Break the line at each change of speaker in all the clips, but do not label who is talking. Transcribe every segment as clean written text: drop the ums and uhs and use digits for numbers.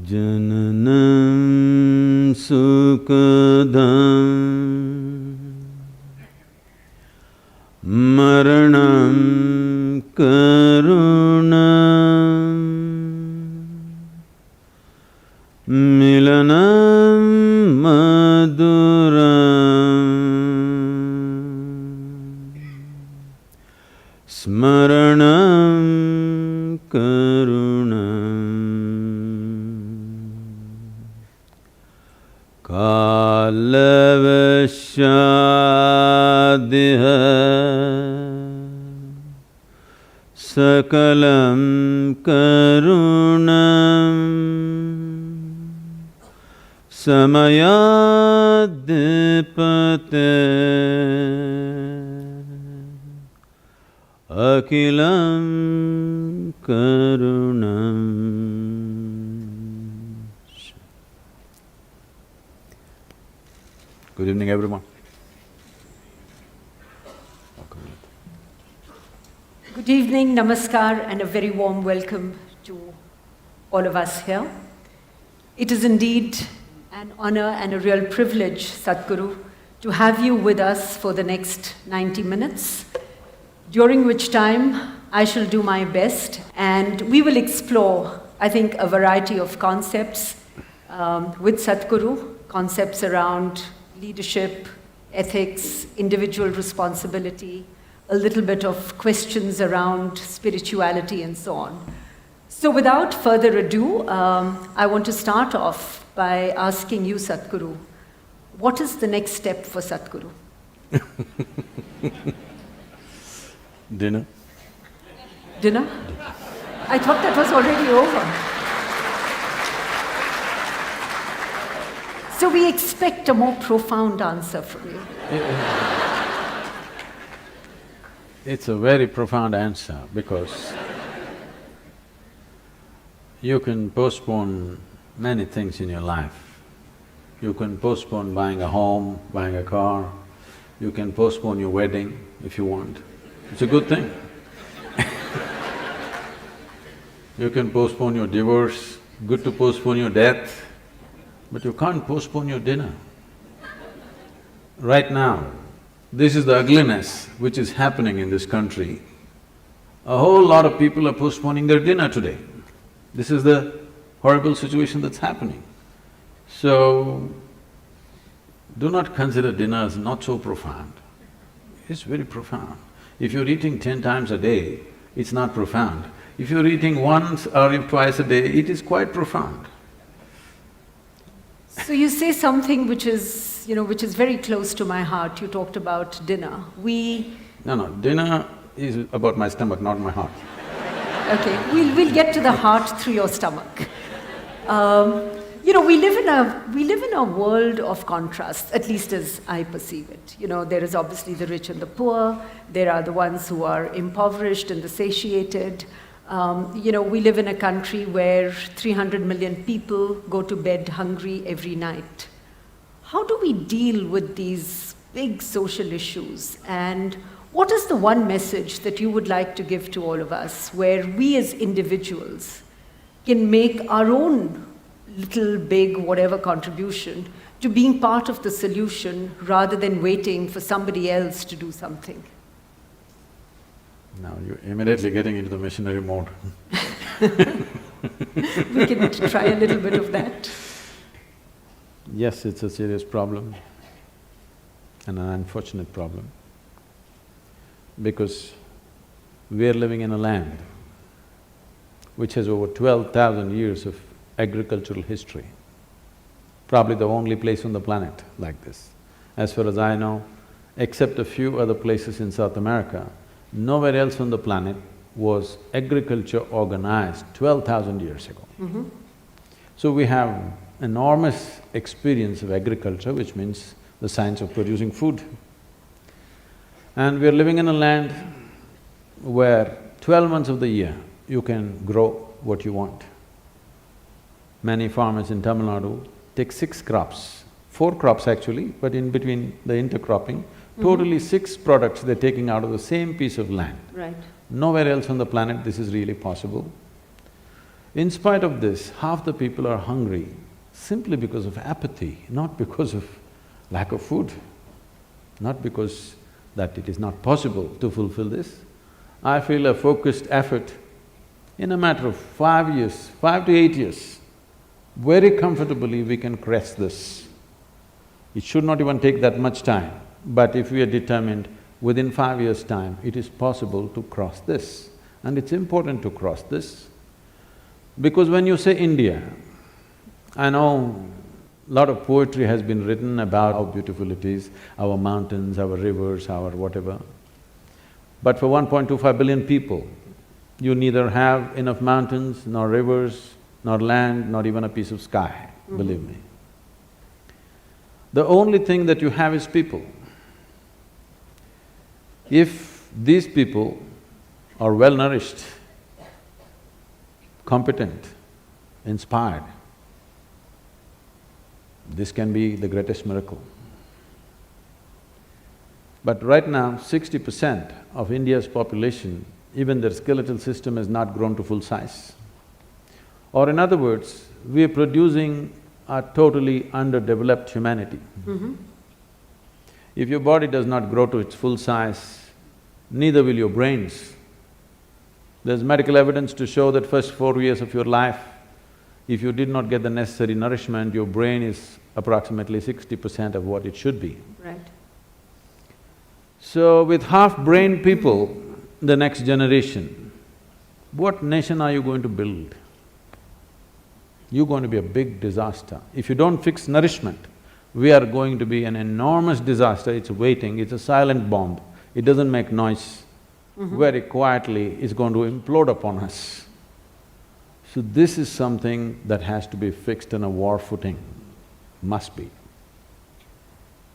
Jananam sukadam maranam karunam milanam maduram smaranam karunam kalavashadiha sakalam karunam samayadipate akilam karunam. Good evening, everyone.
Good evening, namaskar, and a very warm welcome to all of us here. It is indeed an honor and a real privilege, Sadhguru, to have you with us for the next 90 minutes, during which time I shall do my best and we will explore, I think, a variety of concepts with Sadhguru, concepts around leadership, ethics, individual responsibility, a little bit of questions around spirituality and so on. So without further ado, I want to start off by asking you, Sadhguru, what is the next step for Sadhguru?
Dinner.
Dinner? I thought that was already over. So we expect a more profound answer from you.
It's a very profound answer because you can postpone many things in your life. You can postpone buying a home, buying a car, you can postpone your wedding if you want. It's a good thing. You can postpone your divorce, good to postpone your death, but you can't postpone your dinner. Right now, this is the ugliness which is happening in this country. A whole lot of people are postponing their dinner today. This is the horrible situation that's happening. So, do not consider dinner as not so profound. It's very profound. If you're eating 10 times a day, it's not profound. If you're eating once or twice a day, it is quite profound.
So you say something which is, which is very close to my heart. You talked about dinner.
No, dinner is about my stomach, not my heart.
Okay, we'll get to the heart through your stomach. We live in a world of contrasts, at least as I perceive it. There is obviously the rich and the poor, there are the ones who are impoverished and the satiated. We live in a country where 300 million people go to bed hungry every night. How do we deal with these big social issues? And what is the one message that you would like to give to all of us, where we as individuals can make our own little, big, whatever contribution to being part of the solution rather than waiting for somebody else to do something?
Now you're immediately getting into the missionary mode.
We can try a little bit of that.
Yes, it's a serious problem and an unfortunate problem because we're living in a land which has over 12,000 years of agricultural history, probably the only place on the planet like this. As far as I know, except a few other places in South America, nowhere else on the planet was agriculture organized 12,000 years ago. So we have enormous experience of agriculture, which means the science of producing food. And we're living in a land where 12 months of the year you can grow what you want. Many farmers in Tamil Nadu take 6 crops, 4 crops actually, but in between the intercropping, totally 6 products they're taking out of the same piece of land.
Right.
Nowhere else on the planet this is really possible. In spite of this, half the people are hungry simply because of apathy, not because of lack of food, not because that it is not possible to fulfill this. I feel a focused effort in a matter of 5 years, 5 to 8 years, very comfortably we can crest this. It should not even take that much time, but if we are determined, within 5 years' time, it is possible to cross this. And it's important to cross this, because when you say India, I know a lot of poetry has been written about how beautiful it is, our mountains, our rivers, our whatever. But for 1.25 billion people, you neither have enough mountains, nor rivers, nor land, not even a piece of sky, believe me. The only thing that you have is people. If these people are well-nourished, competent, inspired, this can be the greatest miracle. But right now, 60% of India's population, even their skeletal system has not grown to full size. Or in other words, we are producing a totally underdeveloped humanity. If your body does not grow to its full size, neither will your brains. There's medical evidence to show that first 4 years of your life, if you did not get the necessary nourishment, your brain is approximately 60% of what it should be.
Right.
So with half-brained people, the next generation, what nation are you going to build? You're going to be a big disaster. If you don't fix nourishment, we are going to be an enormous disaster. It's waiting, it's a silent bomb. It doesn't make noise. Very quietly, it's going to implode upon us. So this is something that has to be fixed on a war footing, must be.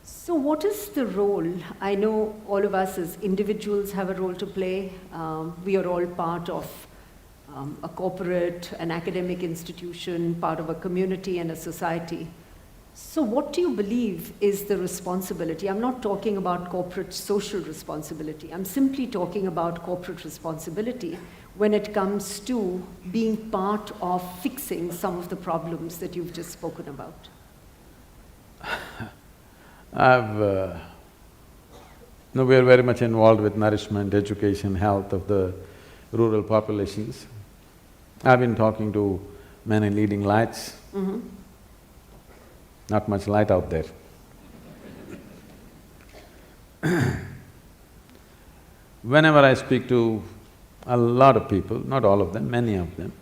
So what is the role? I know all of us as individuals have a role to play. We are all part of a corporate, an academic institution, part of a community and a society. So what do you believe is the responsibility? I'm not talking about corporate social responsibility. I'm simply talking about corporate responsibility when it comes to being part of fixing some of the problems that you've just spoken about.
No, we are very much involved with nourishment, education, health of the rural populations. I've been talking to many leading lights. Not much light out there. Whenever I speak to a lot of people, not all of them, many of them,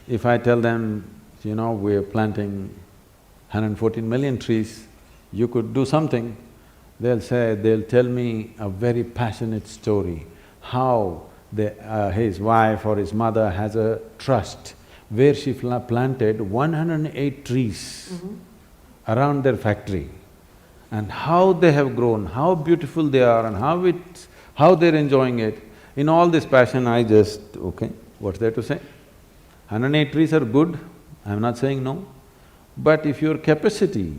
if I tell them, you know, we're planting 114 million trees, you could do something, they'll tell me a very passionate story, how his wife or his mother has a trust where she planted 108 trees around their factory, and how they have grown, how beautiful they are and how they're enjoying it. In all this passion, I just, okay, what's there to say? 108 trees are good, I'm not saying no, but if your capacity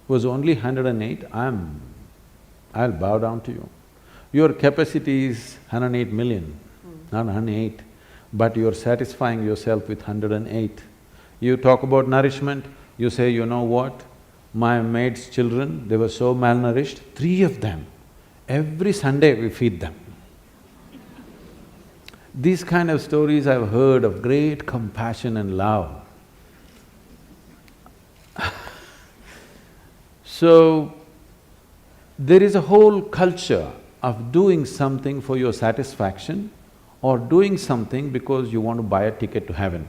was only 108, I'll bow down to you. Your capacity is 108 million, not 108. But you're satisfying yourself with 108. You talk about nourishment, you say, you know what, my maid's children, they were so malnourished, 3 of them, every Sunday we feed them. These kind of stories I've heard of great compassion and love. So, there is a whole culture of doing something for your satisfaction or doing something because you want to buy a ticket to heaven.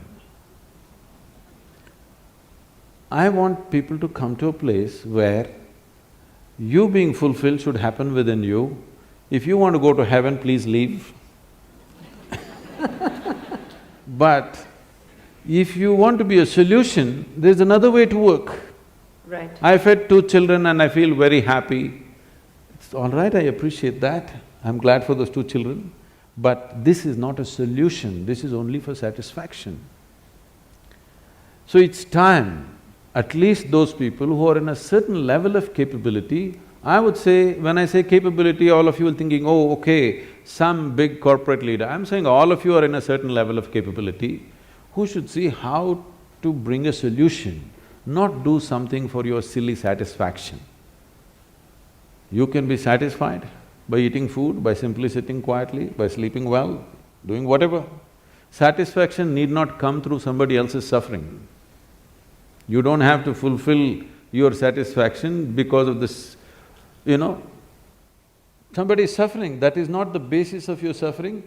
I want people to come to a place where you being fulfilled should happen within you. If you want to go to heaven, please leave. But if you want to be a solution, there's another way to work.
Right.
I fed 2 children and I feel very happy. It's all right, I appreciate that. I'm glad for those 2 children. But this is not a solution, this is only for satisfaction. So it's time, at least those people who are in a certain level of capability, I would say, when I say capability, all of you are thinking, oh, okay, some big corporate leader. I'm saying all of you are in a certain level of capability. who should see how to bring a solution, not do something for your silly satisfaction. You can be satisfied by eating food, by simply sitting quietly, by sleeping well, doing whatever. Satisfaction need not come through somebody else's suffering. You don't have to fulfill your satisfaction because of this, somebody is suffering, that is not the basis of your suffering.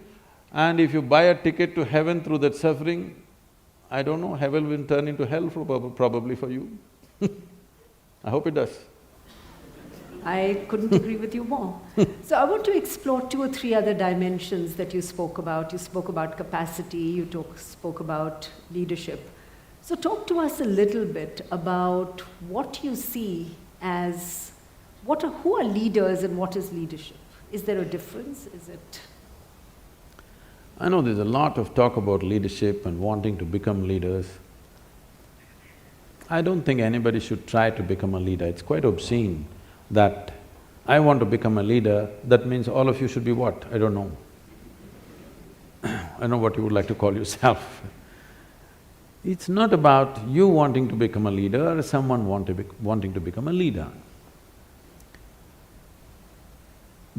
And if you buy a ticket to heaven through that suffering, I don't know, heaven will turn into hell probably for you. I hope it does.
I couldn't agree with you more. So I want to explore two or three other dimensions that you spoke about. You spoke about capacity, you spoke about leadership. So talk to us a little bit about what you see as… who are leaders and what is leadership? Is there a difference? Is it…
I know there's a lot of talk about leadership and wanting to become leaders. I don't think anybody should try to become a leader. It's quite obscene that I want to become a leader, that means all of you should be what? I don't know. I don't know what you would like to call yourself. It's not about you wanting to become a leader or someone wanting to become a leader.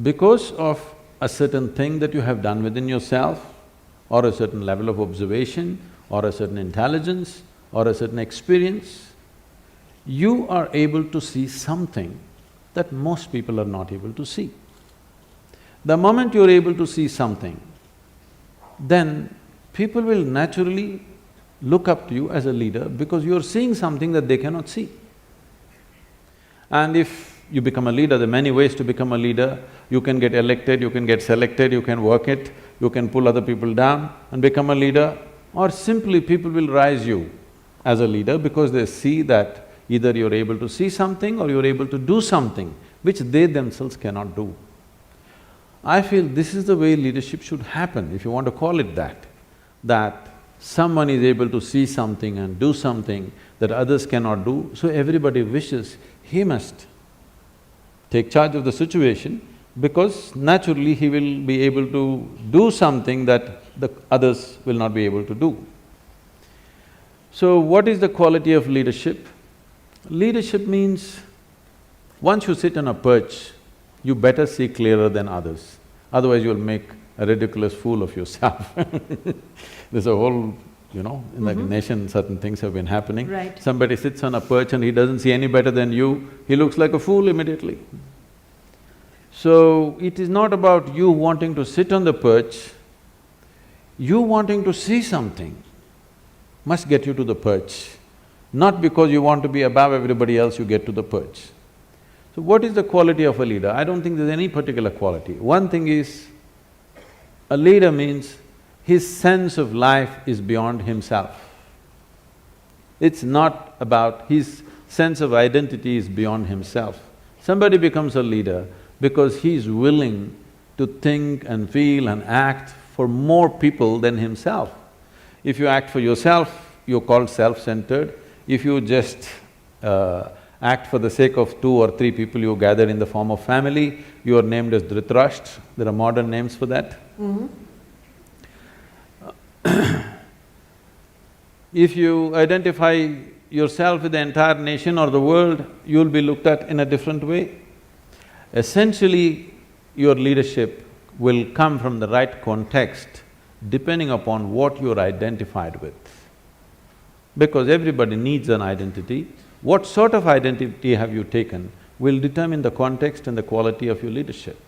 Because of a certain thing that you have done within yourself, or a certain level of observation, or a certain intelligence, or a certain experience, you are able to see something that most people are not able to see. The moment you're able to see something, then people will naturally look up to you as a leader because you're seeing something that they cannot see. And if you become a leader, there are many ways to become a leader. You can get elected, you can get selected, you can work it, you can pull other people down and become a leader, or simply people will rise you as a leader because they see that either you're able to see something or you're able to do something which they themselves cannot do. I feel this is the way leadership should happen, if you want to call it that someone is able to see something and do something that others cannot do, so everybody wishes he must take charge of the situation because naturally he will be able to do something that the others will not be able to do. So what is the quality of leadership? Leadership means once you sit on a perch, you better see clearer than others, otherwise you'll make a ridiculous fool of yourself. There's a whole, in the nation certain things have been happening.
Right.
Somebody sits on a perch and he doesn't see any better than you, he looks like a fool immediately. So, it is not about you wanting to sit on the perch, you wanting to see something must get you to the perch. Not because you want to be above everybody else, you get to the perch. So what is the quality of a leader? I don't think there's any particular quality. One thing is, a leader means his sense of life is beyond himself. It's not about… his sense of identity is beyond himself. Somebody becomes a leader because he is willing to think and feel and act for more people than himself. If you act for yourself, you're called self-centered. If you just act for the sake of 2 or 3 people you gather in the form of family, you are named as Dhritarashtra. There are modern names for that. If you identify yourself with the entire nation or the world, you'll be looked at in a different way. Essentially, your leadership will come from the right context depending upon what you're identified with. Because everybody needs an identity. What sort of identity have you taken will determine the context and the quality of your leadership.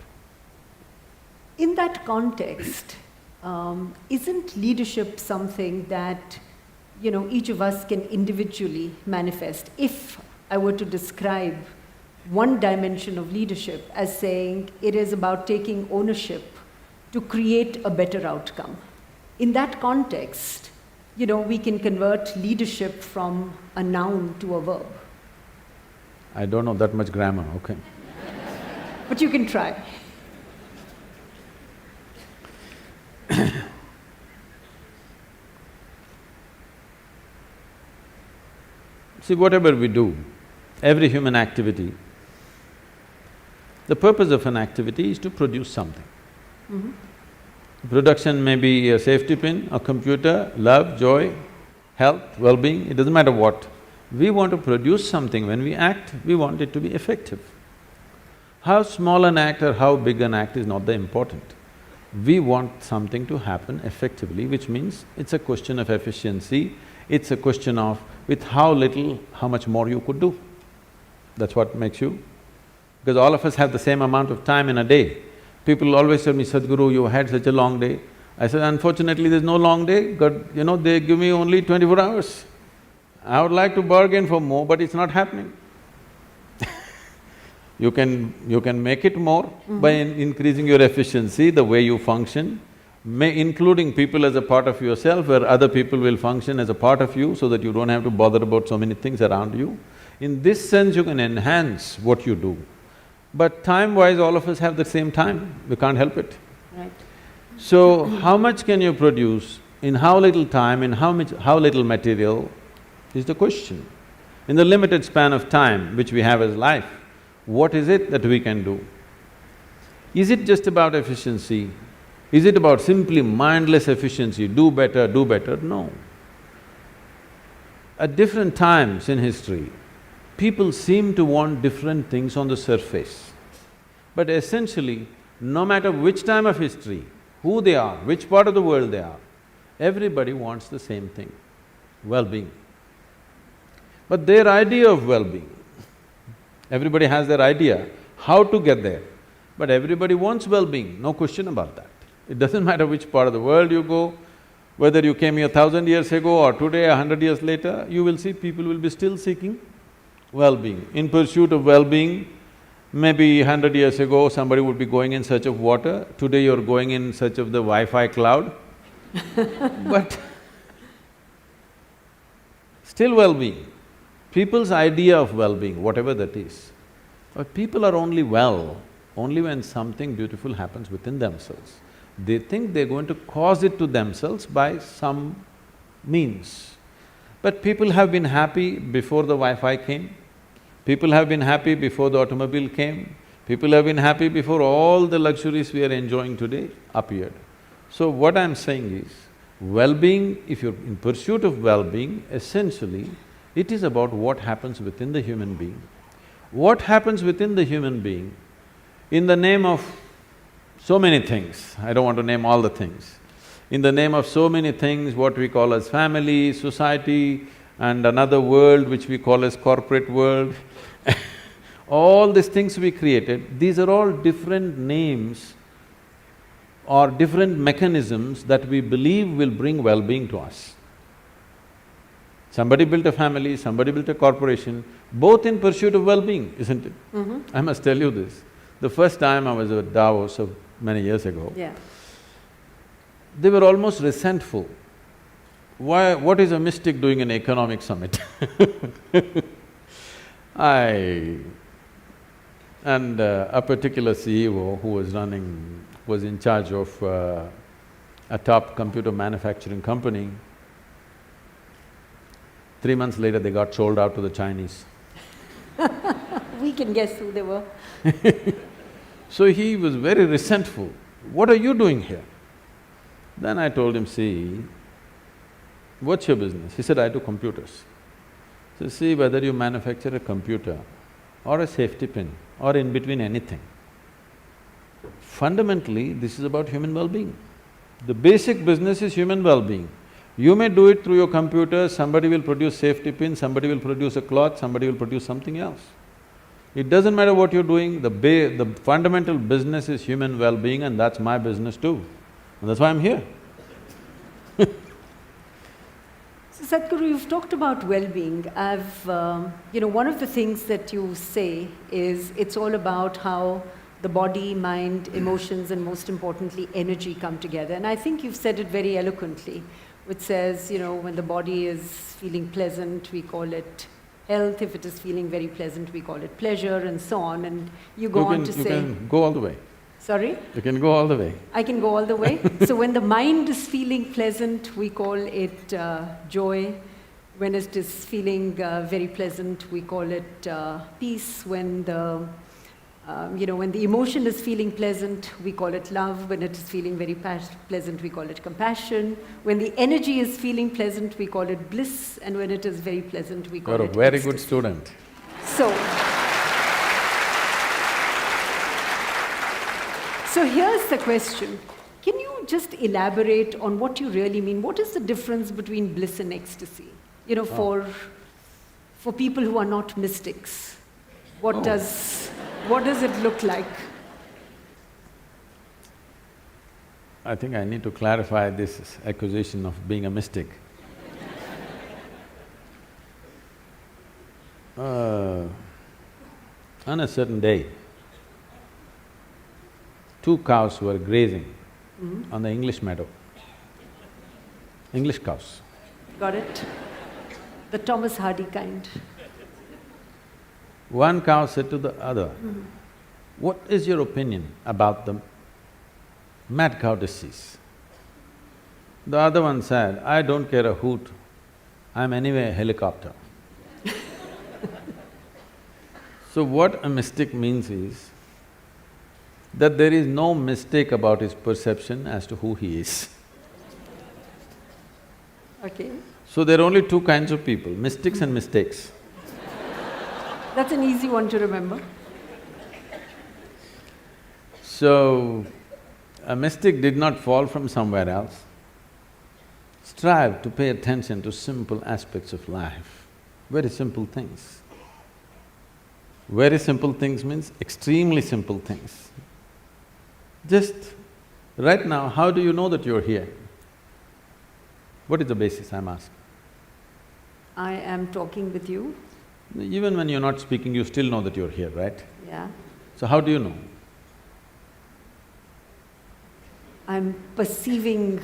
In that context, isn't leadership something that, each of us can individually manifest? If I were to describe one dimension of leadership as saying it is about taking ownership to create a better outcome. In that context, we can convert leadership from a noun to a verb.
I don't know that much grammar, okay.
But you can try.
See, whatever we do, every human activity, the purpose of an activity is to produce something. Production may be a safety pin, a computer, love, joy, health, well-being, it doesn't matter what. We want to produce something. When we act, we want it to be effective. How small an act or how big an act is not the important. We want something to happen effectively, which means it's a question of efficiency, it's a question of with how little, how much more you could do. That's what makes you… Because all of us have the same amount of time in a day. People always tell me, Sadhguru, you had such a long day. I said, unfortunately, there's no long day, God, they give me only 24 hours. I would like to bargain for more, but it's not happening. You can make it more by increasing your efficiency, the way you function, including people as a part of yourself, where other people will function as a part of you so that you don't have to bother about so many things around you. In this sense, you can enhance what you do. But time-wise, all of us have the same time, we can't help it.
Right.
So, how much can you produce, in how little time, in how little material is the question. In the limited span of time which we have as life, what is it that we can do? Is it just about efficiency? Is it about simply mindless efficiency, do better, do better? No. At different times in history, people seem to want different things on the surface. But essentially, no matter which time of history, who they are, which part of the world they are, everybody wants the same thing, well-being. But their idea of well-being, everybody has their idea how to get there, but everybody wants well-being, no question about that. It doesn't matter which part of the world you go, whether you came here 1,000 years ago or today, 100 years later, you will see people will be still seeking well-being. In pursuit of well-being, maybe 100 years ago somebody would be going in search of water, today you're going in search of the Wi-Fi cloud but still well-being. People's idea of well-being, whatever that is, but people are only well only when something beautiful happens within themselves. They think they're going to cause it to themselves by some means. But people have been happy before the Wi-Fi came, people have been happy before the automobile came, people have been happy before all the luxuries we are enjoying today appeared. So what I'm saying is, well-being, if you're in pursuit of well-being, essentially, it is about what happens within the human being. What happens within the human being, in the name of so many things, I don't want to name all the things, in the name of so many things, what we call as family, society, and another world which we call as corporate world all these things we created, these are all different names or different mechanisms that we believe will bring well-being to us. Somebody built a family, somebody built a corporation, both in pursuit of well-being, isn't it? I must tell you this. The first time I was at Davos many years ago, they were almost resentful. Why… what is a mystic doing an economic summit? A particular CEO who was in charge of a top computer manufacturing company, 3 months later they got sold out to the Chinese.
We can guess who they were.
So he was very resentful. What are you doing here? Then I told him, see, what's your business? He said, I do computers. So see, whether you manufacture a computer or a safety pin or in between anything, fundamentally this is about human well-being. The basic business is human well-being. You may do it through your computer, somebody will produce safety pin, somebody will produce a cloth, somebody will produce something else. It doesn't matter what you're doing, the fundamental business is human well-being, and that's my business too. And that's why I'm here.
So Sadhguru, you've talked about well-being. One of the things that you say is it's all about how the body, mind, emotions, and most importantly, energy come together. And I think you've said it very eloquently, which says, when the body is feeling pleasant, we call it health. If it is feeling very pleasant, we call it pleasure, and so on. And you go on to say…
You can go all the way.
Sorry?
You can go all the way.
I can go all the way? So when the mind is feeling pleasant, we call it joy. When it is feeling very pleasant, we call it peace. When the When the emotion is feeling pleasant, we call it love. When it is feeling very pleasant, we call it compassion. When the energy is feeling pleasant, we call it bliss. And when it is very pleasant, we call it
You're a very
ecstasy.
good student.
So here's the question. Can you just elaborate on what you really mean? What is the difference between bliss and ecstasy? For people who are not mystics, what does it look like?
I think I need to clarify this accusation of being a mystic. On a certain day, 2 cows were grazing on the English meadow. English cows.
Got it? The Thomas Hardy kind.
One cow said to the other, "What is your opinion about the mad cow disease?" The other one said, "I don't care a hoot, I'm anyway a helicopter." So what a mystic means is that there is no mistake about his perception as to who he is.
Okay.
So there are only 2 kinds of people, mystics and mistakes.
That's an easy one to remember.
So, a mystic did not fall from somewhere else. Strive to pay attention to simple aspects of life, very simple things. Very simple things means extremely simple things. Just right now, how do you know that you're here? What is the basis, I'm asking?
I am talking with you.
Even when you're not speaking, you still know that you're here, right?
Yeah.
So how do you know?
I'm perceiving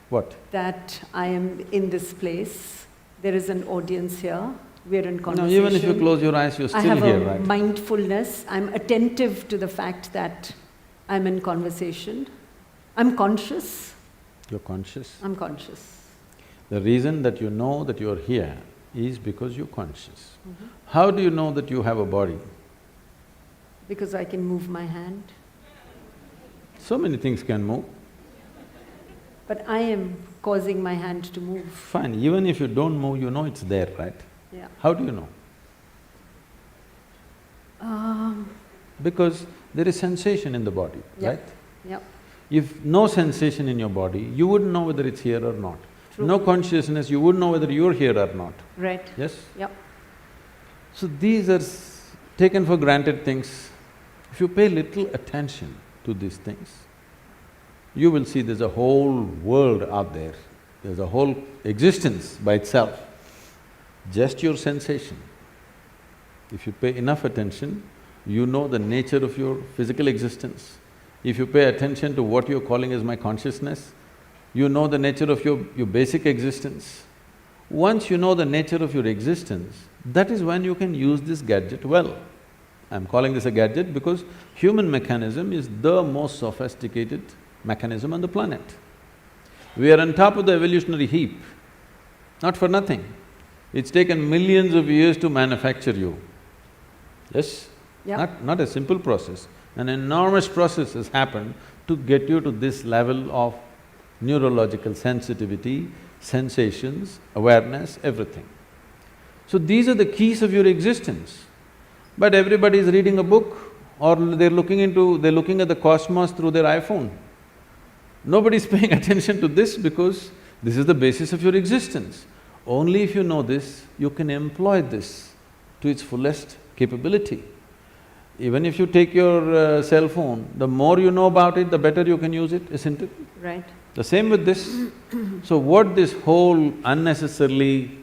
What?
that I am in this place. There is an audience here. We're in
No,
conversation.
even if you close your eyes, you're
I
still
have
here,
a
right?
mindfulness. I'm attentive to the fact that I'm in conversation. I'm conscious.
You're conscious.
I'm conscious.
The reason that you know that you're here is because you're conscious. How do you know that you have a body?
Because I can move my hand.
So many things can move.
But I am causing my hand to move.
Fine, even if you don't move, you know it's there, right?
Yeah.
How do you know? Because there is sensation in the body,
Yep.
right?
Yep.
If no sensation in your body, you wouldn't know whether it's here or not.
True.
No consciousness, you wouldn't know whether you're here or not,
Right.
yes?
Yep.
So these are taken for granted things. If you pay little attention to these things, you will see there's a whole world out there, there's a whole existence by itself, just your sensation. If you pay enough attention, you know the nature of your physical existence. If you pay attention to what you're calling as my consciousness, you know the nature of your basic existence. Once you know the nature of your existence, that is when you can use this gadget well. I'm calling this a gadget because human mechanism is the most sophisticated mechanism on the planet. We are on top of the evolutionary heap, not for nothing. It's taken millions of years to manufacture you. Yes?
Yep.
Not a simple process. An enormous process has happened to get you to this level of neurological sensitivity, sensations, awareness, everything. So these are the keys of your existence. But everybody is reading a book or they're looking at the cosmos through their iPhone. Nobody's paying attention to this because this is the basis of your existence. Only if you know this, you can employ this to its fullest capability. Even if you take your cell phone, the more you know about it, the better you can use it, isn't it?
Right.
The same with this. So what this whole unnecessarily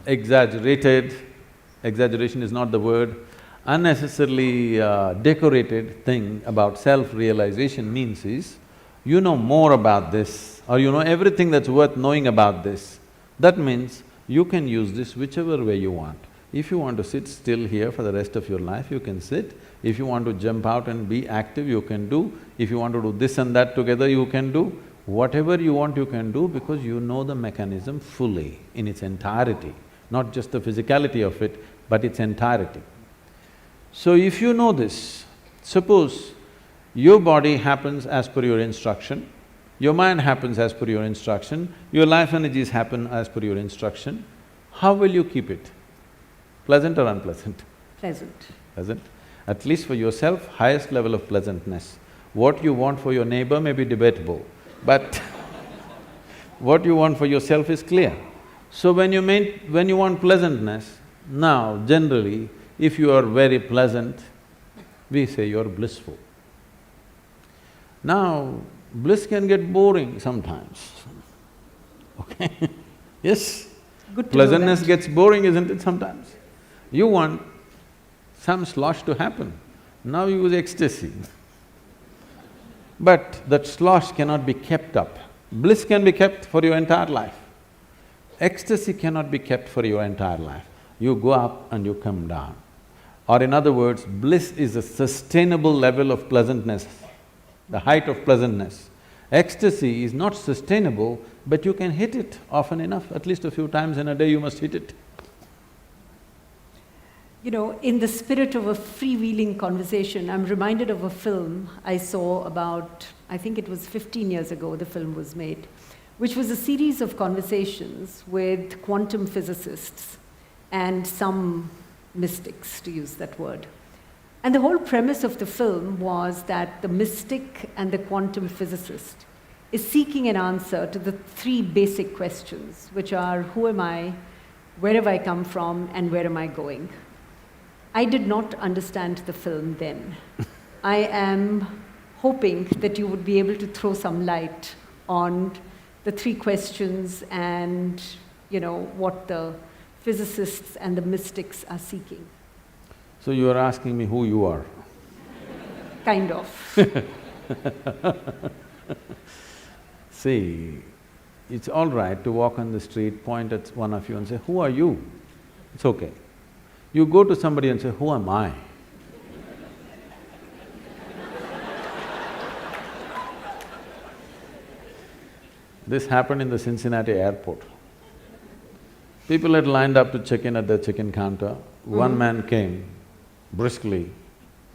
exaggeration is not the word, unnecessarily decorated thing about self-realization means is, you know more about this or you know everything that's worth knowing about this. That means you can use this whichever way you want. If you want to sit still here for the rest of your life, you can sit. If you want to jump out and be active, you can do. If you want to do this and that together, you can do. Whatever you want, you can do because you know the mechanism fully, in its entirety, not just the physicality of it, but its entirety. So if you know this, suppose your body happens as per your instruction, your mind happens as per your instruction, your life energies happen as per your instruction, how will you keep it? Pleasant or unpleasant?
Pleasant.
Pleasant. At least for yourself, highest level of pleasantness. What you want for your neighbor may be debatable, but what you want for yourself is clear. So when you want pleasantness, now generally, if you are very pleasant, we say you're blissful. Now, bliss can get boring sometimes, okay? Yes?
Good to
Pleasantness
know that.
gets boring, isn't it, sometimes? You want some slosh to happen, now you use ecstasy. But that slosh cannot be kept up. Bliss can be kept for your entire life. Ecstasy cannot be kept for your entire life. You go up and you come down. Or in other words, bliss is a sustainable level of pleasantness, the height of pleasantness. Ecstasy is not sustainable, but you can hit it often enough, at least a few times in a day you must hit it.
You know, in the spirit of a freewheeling conversation, I'm reminded of a film I saw about, I think it was 15 years ago the film was made, which was a series of conversations with quantum physicists and some mystics, to use that word. And the whole premise of the film was that the mystic and the quantum physicist is seeking an answer to the three basic questions, which are, who am I, where have I come from, and where am I going? I did not understand the film then. I am hoping that you would be able to throw some light on the three questions and, you know, what the physicists and the mystics are seeking.
So you are asking me who you are?
Kind of.
See, it's all right to walk on the street, point at one of you and say, who are you? It's okay. You go to somebody and say, who am I? This happened in the Cincinnati airport. People had lined up to check in at the check-in counter. One man came briskly,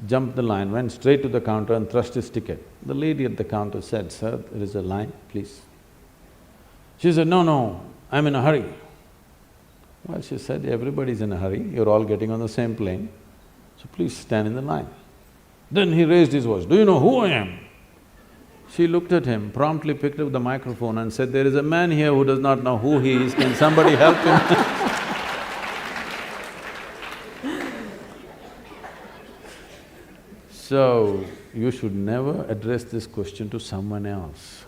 jumped the line, went straight to the counter and thrust his ticket. The lady at the counter said, sir, there is a line, please. She said, no, I'm in a hurry. Well, she said, everybody's in a hurry, you're all getting on the same plane, so please stand in the line. Then he raised his voice, do you know who I am? She looked at him, promptly picked up the microphone and said, there is a man here who does not know who he is, can somebody help him? So, you should never address this question to someone else.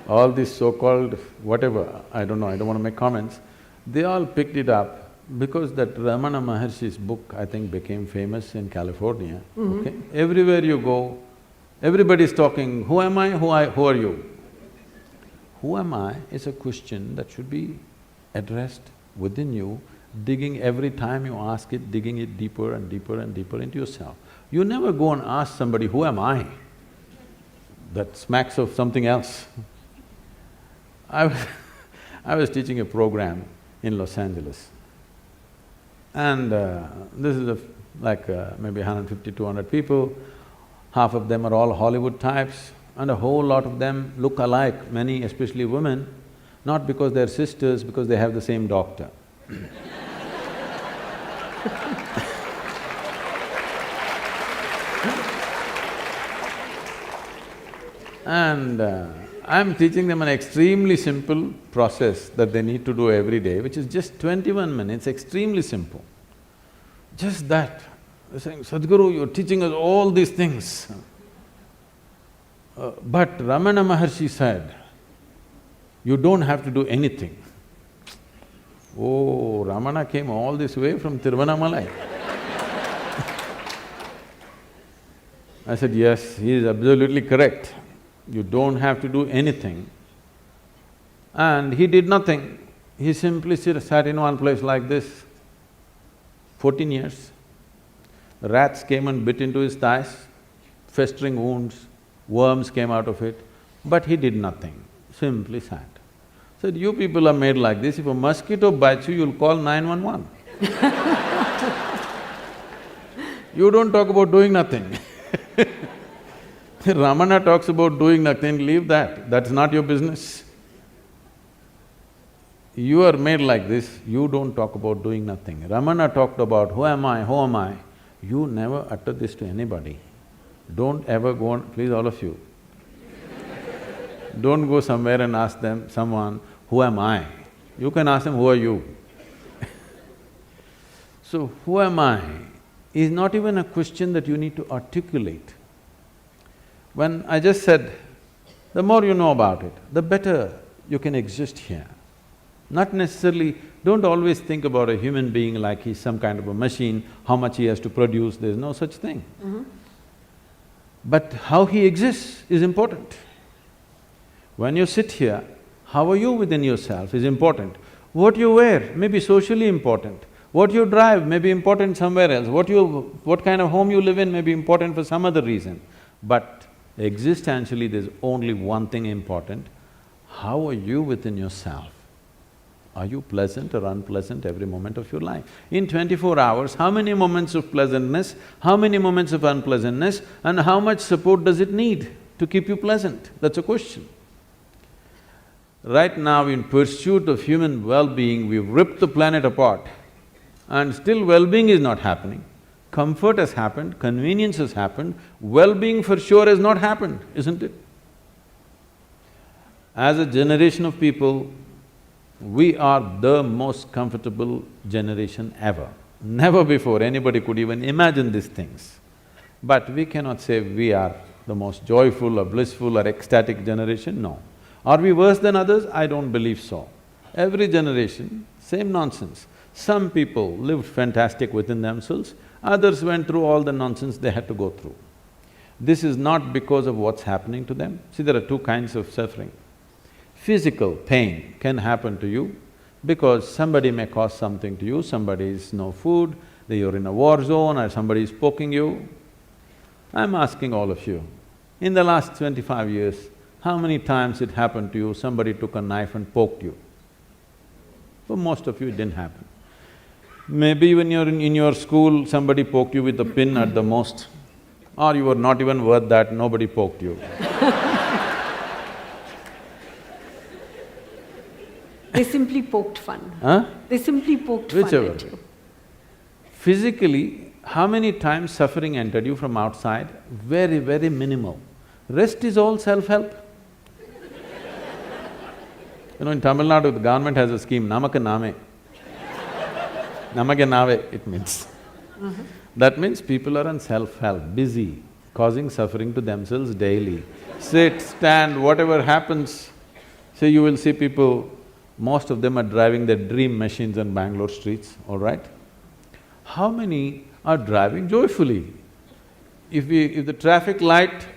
All these so-called whatever, I don't know, I don't want to make comments, they all picked it up because that Ramana Maharshi's book, I think, became famous in California, okay? Everywhere you go, everybody's talking, who am I, who are you? Who am I is a question that should be addressed within you, digging every time you ask it, digging it deeper and deeper and deeper into yourself. You never go and ask somebody, who am I? That smacks of something else. I was teaching a program in Los Angeles, and this is maybe 150, 200 people. Half of them are all Hollywood types, and a whole lot of them look alike, many especially women, not because they're sisters, because they have the same doctor. And I'm teaching them an extremely simple process that they need to do every day, which is just 21 minutes, extremely simple. Just that. They're saying, Sadhguru, you're teaching us all these things. But Ramana Maharshi said, you don't have to do anything. Oh, Ramana came all this way from Tiruvannamalai. I said, yes, he is absolutely correct. You don't have to do anything. And he did nothing. He simply sat in one place like this, 14 years. Rats came and bit into his thighs, festering wounds, worms came out of it, but he did nothing, simply sat. Said, you people are made like this, if a mosquito bites you, you'll call 911. You don't talk about doing nothing. Ramana talks about doing nothing, leave that, that's not your business. You are made like this, you don't talk about doing nothing. Ramana talked about, who am I, who am I? You never utter this to anybody. Don't ever go on… please all of you, don't go somewhere and ask someone, who am I? You can ask them, who are you? So, who am I is not even a question that you need to articulate. When I just said, the more you know about it, the better you can exist here. Not necessarily… don't always think about a human being like he's some kind of a machine, how much he has to produce, there's no such thing. But how he exists is important. When you sit here, how are you within yourself is important. What you wear may be socially important. What you drive may be important somewhere else. What kind of home you live in may be important for some other reason. But existentially, there's only one thing important. How are you within yourself? Are you pleasant or unpleasant every moment of your life? In 24 hours, how many moments of pleasantness, how many moments of unpleasantness, and how much support does it need to keep you pleasant? That's a question. Right now, in pursuit of human well-being, we've ripped the planet apart and still well-being is not happening. Comfort has happened, convenience has happened, well-being for sure has not happened, isn't it? As a generation of people, we are the most comfortable generation ever. Never before anybody could even imagine these things. But we cannot say we are the most joyful or blissful or ecstatic generation, no. Are we worse than others? I don't believe so. Every generation, same nonsense. Some people lived fantastic within themselves, others went through all the nonsense they had to go through. This is not because of what's happening to them. See, there are two kinds of suffering. Physical pain can happen to you because somebody may cause something to you, somebody is no food, you're in a war zone or somebody is poking you. I'm asking all of you, in the last 25 years, how many times it happened to you, somebody took a knife and poked you? For most of you, it didn't happen. Maybe when you're in your school, somebody poked you with a pin at the most, or you were not even worth that, nobody poked you.
They simply poked fun.
Huh?
They simply poked fun at you.
Physically, how many times suffering entered you from outside? Very, very minimal. Rest is all self-help. You know, in Tamil Nadu, the government has a scheme, Namaka Name. Namake Nave, it means. That means people are on self-help, busy, causing suffering to themselves daily. Sit, stand, whatever happens. So you will see people, most of them are driving their dream machines on Bangalore streets, all right? How many are driving joyfully? If the traffic light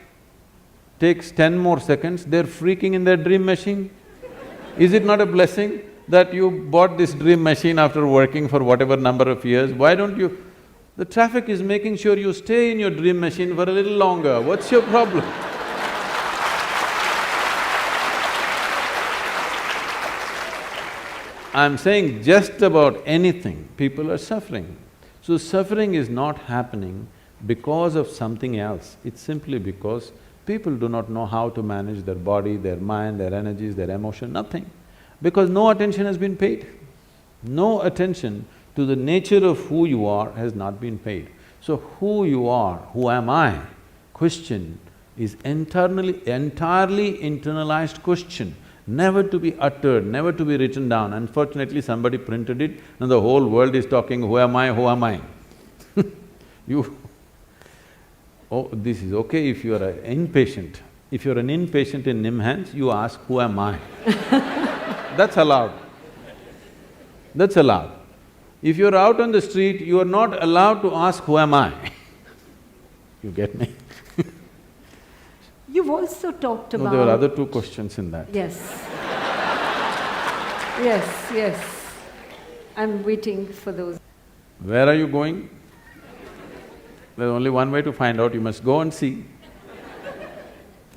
takes 10 more seconds, they're freaking in their dream machine. Is it not a blessing that you bought this dream machine after working for whatever number of years? Why don't you… the traffic is making sure you stay in your dream machine for a little longer, what's your problem? I'm saying just about anything, people are suffering. So suffering is not happening because of something else, it's simply because people do not know how to manage their body, their mind, their energies, their emotion, nothing. Because no attention has been paid. No attention to the nature of who you are has not been paid. So who you are, who am I, question is entirely internalized question, never to be uttered, never to be written down. Unfortunately, somebody printed it and the whole world is talking, who am I, who am I? Oh, this is okay if you are an inpatient. If you're an inpatient in NIMHANS, you ask, who am I? That's allowed. That's allowed. If you're out on the street, you are not allowed to ask, who am I? You get me?
You've also talked about…
No, there were other two questions in that.
Yes. Yes. I'm waiting for those.
Where are you going? There's only one way to find out, you must go and see.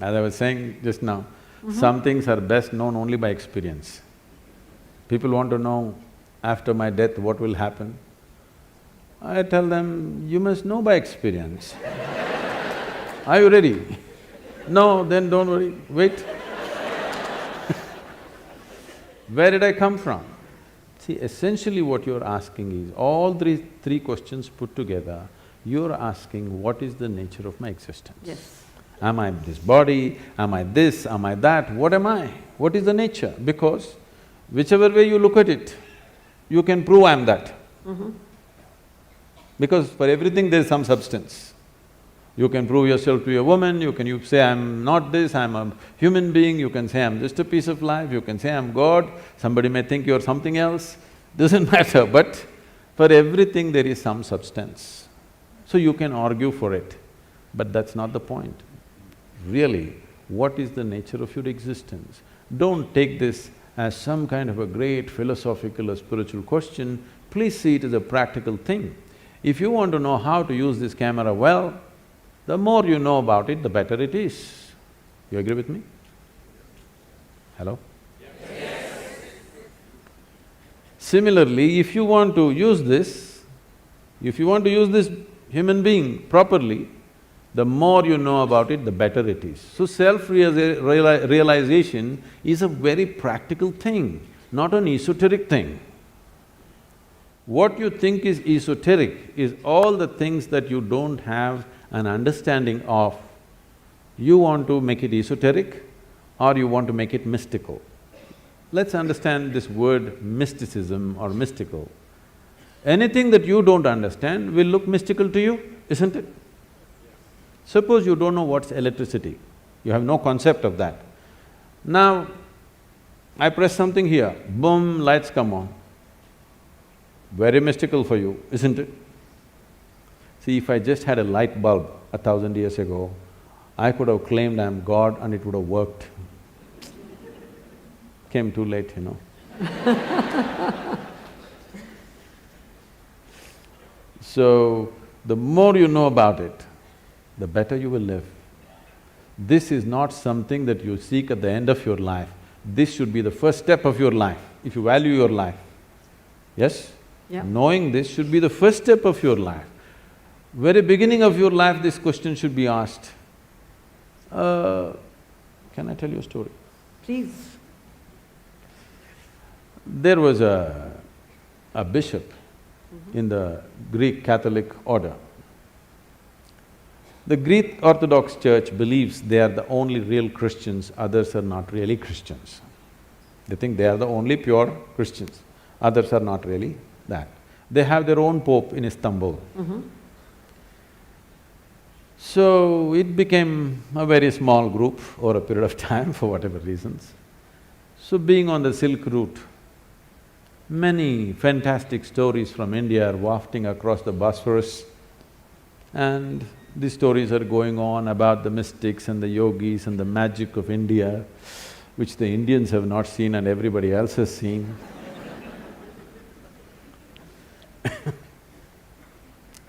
As I was saying just now, some things are best known only by experience. People want to know, after my death, what will happen? I tell them, you must know by experience. Are you ready? No, then don't worry, wait. Where did I come from? See, essentially what you're asking is, all three questions put together, you're asking, what is the nature of my existence?
Yes.
Am I this body? Am I this? Am I that? What am I? What is the nature? Because whichever way you look at it, you can prove I'm that. Because for everything there's some substance. You can prove yourself to a woman, you say, I'm not this, I'm a human being, you can say, I'm just a piece of life, you can say, I'm God, somebody may think you're something else, doesn't matter, but for everything there is some substance. So you can argue for it, but that's not the point. Really, what is the nature of your existence? Don't take this as some kind of a great philosophical or spiritual question, please see it as a practical thing. If you want to know how to use this camera well, the more you know about it, the better it is. You agree with me? Hello? Yes. Similarly, if you want to use this human being properly, the more you know about it, the better it is. So self-realization is a very practical thing, not an esoteric thing. What you think is esoteric is all the things that you don't have an understanding of. You want to make it esoteric or you want to make it mystical. Let's understand this word mysticism or mystical. Anything that you don't understand will look mystical to you, isn't it? Suppose you don't know what's electricity, you have no concept of that. Now, I press something here, boom, lights come on. Very mystical for you, isn't it? See, if I just had a light bulb 1,000 years ago, I could have claimed I'm God and it would have worked. Came too late, you know. So, the more you know about it, the better you will live. This is not something that you seek at the end of your life. This should be the first step of your life, if you value your life. Yes?
Yeah.
Knowing this should be the first step of your life. Very beginning of your life, this question should be asked. Can I tell you a story?
Please.
There was a bishop in the Greek Catholic order. The Greek Orthodox Church believes they are the only real Christians, others are not really Christians. They think they are the only pure Christians, others are not really that. They have their own pope in Istanbul. So, it became a very small group over a period of time for whatever reasons. So, being on the Silk Route, many fantastic stories from India are wafting across the Bosphorus, and these stories are going on about the mystics and the yogis and the magic of India, which the Indians have not seen and everybody else has seen.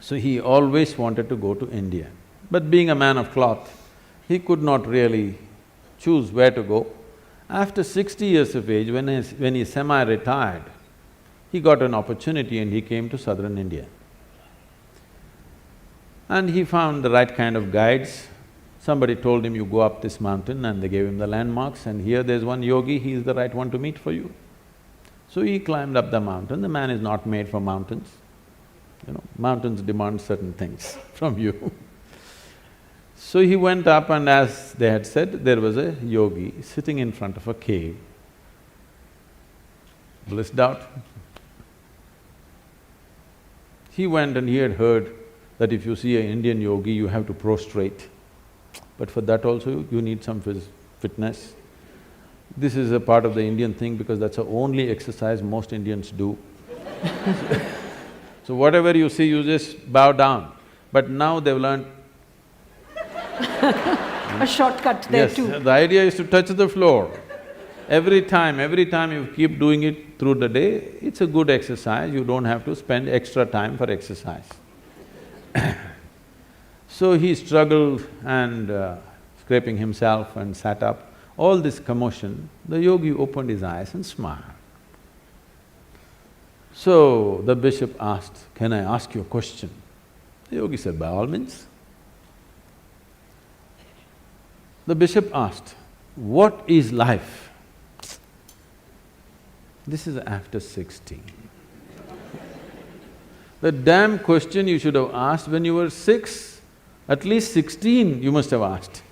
So he always wanted to go to India. But being a man of cloth, he could not really choose where to go. After 60 years of age, when he semi-retired, he got an opportunity and he came to southern India. And he found the right kind of guides. Somebody told him, you go up this mountain, and they gave him the landmarks, and here there's one yogi, he is the right one to meet for you. So he climbed up the mountain. The man is not made for mountains. You know, mountains demand certain things from you. So he went up, and as they had said, there was a yogi sitting in front of a cave, blissed out. He went and he had heard that if you see an Indian yogi, you have to prostrate. But for that also, you need some fitness. This is a part of the Indian thing because that's the only exercise most Indians do. So whatever you see, you just bow down. But now they've learned…
A shortcut there too.
Yes, the idea is to touch the floor. Every time you keep doing it through the day, it's a good exercise, you don't have to spend extra time for exercise. So he struggled and scraping himself and sat up. All this commotion, the yogi opened his eyes and smiled. So the bishop asked, "Can I ask you a question?" The yogi said, "By all means." The bishop asked, "What is life?" This is after 16. The damn question you should have asked when you were 6, at least 16 you must have asked.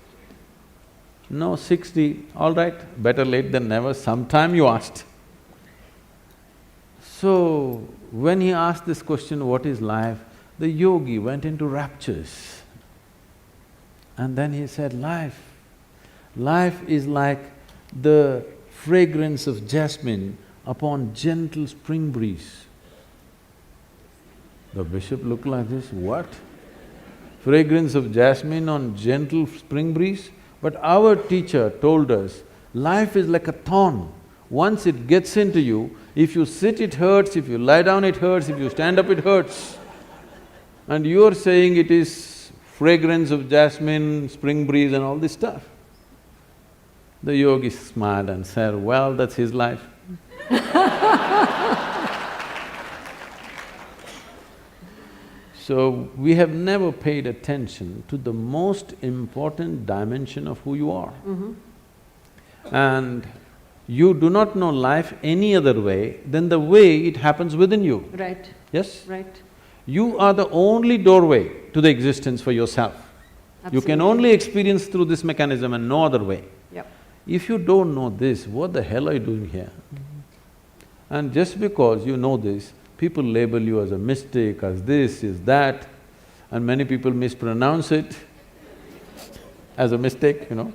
No, 60, all right, better late than never, sometime you asked. So, when he asked this question, what is life, the yogi went into raptures. And then he said, life is like the fragrance of jasmine upon gentle spring breeze. The bishop looked like this, what? Fragrance of jasmine on gentle spring breeze? But our teacher told us, life is like a thorn. Once it gets into you, if you sit it hurts, if you lie down it hurts, if you stand up it hurts. And you're saying it is fragrance of jasmine, spring breeze and all this stuff. The yogi smiled and said, well, that's his life. So, we have never paid attention to the most important dimension of who you are. And you do not know life any other way than the way it happens within you.
Right.
Yes?
Right.
You are the only doorway to the existence for yourself.
Absolutely.
You can only experience through this mechanism and no other way.
Yep.
If you don't know this, what the hell are you doing here? And just because you know this, people label you as a mystic, as this, as that, and many people mispronounce it as a mistake, you know.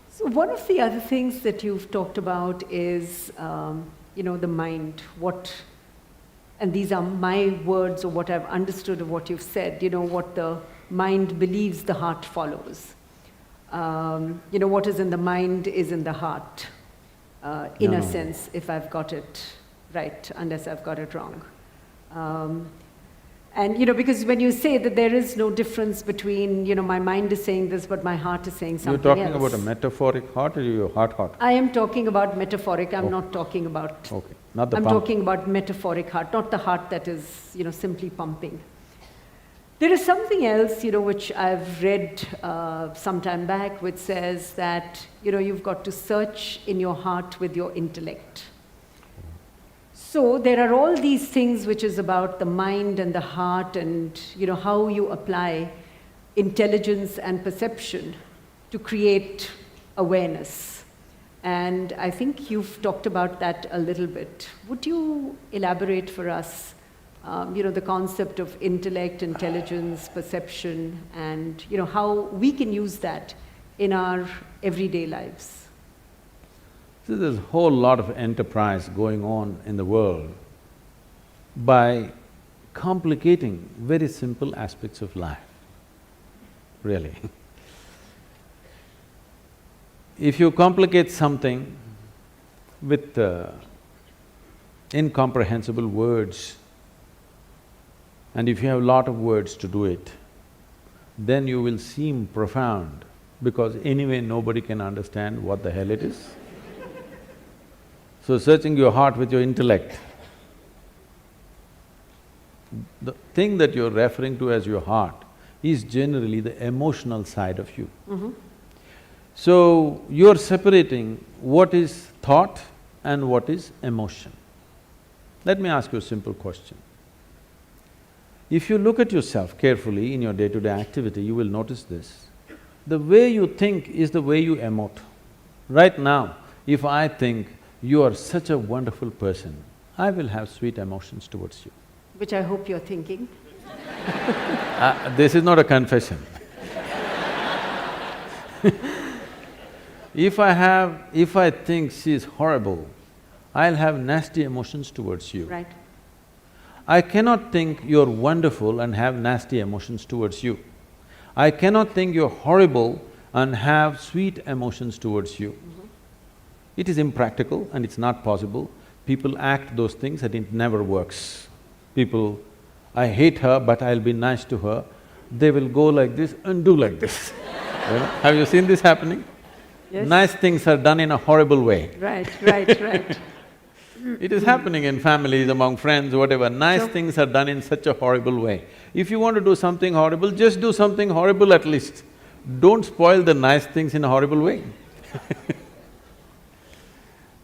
So one of the other things that you've talked about is, the mind, and these are my words or what I've understood of what you've said, what the mind believes, the heart follows. What is in the mind is in the heart. In a sense, if I've got it right, unless I've got it wrong. Because when you say that there is no difference between, my mind is saying this, but my heart is saying something else.
You're talking about a metaphoric heart or your heart?
I am talking about metaphoric, I'm not talking about…
Okay, not the
I'm
pump.
talking about metaphoric heart, not the heart that is, simply pumping. There is something else, which I've read some time back, which says that, you've got to search in your heart with your intellect. So there are all these things which is about the mind and the heart and, how you apply intelligence and perception to create awareness. And I think you've talked about that a little bit. Would you elaborate for us the concept of intellect, intelligence, perception, and how we can use that in our everyday lives?
So there's a whole lot of enterprise going on in the world by complicating very simple aspects of life, really. If you complicate something with incomprehensible words, and if you have a lot of words to do it, then you will seem profound, because anyway nobody can understand what the hell it is. So searching your heart with your intellect, the thing that you're referring to as your heart is generally the emotional side of you. So you're separating what is thought and what is emotion. Let me ask you a simple question. If you look at yourself carefully in your day-to-day activity, you will notice this. The way you think is the way you emote. Right now, if I think you are such a wonderful person, I will have sweet emotions towards you.
Which I hope you're thinking.
This is not a confession. If I think she is horrible, I'll have nasty emotions towards you.
Right.
I cannot think you're wonderful and have nasty emotions towards you. I cannot think you're horrible and have sweet emotions towards you. It is impractical and it's not possible. People act those things and it never works. People, I hate her but I'll be nice to her, they will go like this and do like this. Have you seen this happening?
Yes.
Nice things are done in a horrible way.
Right.
It is happening in families, among friends, whatever. Nice
Sure.
things are done in such a horrible way. If you want to do something horrible, just do something horrible at least. Don't spoil the nice things in a horrible way.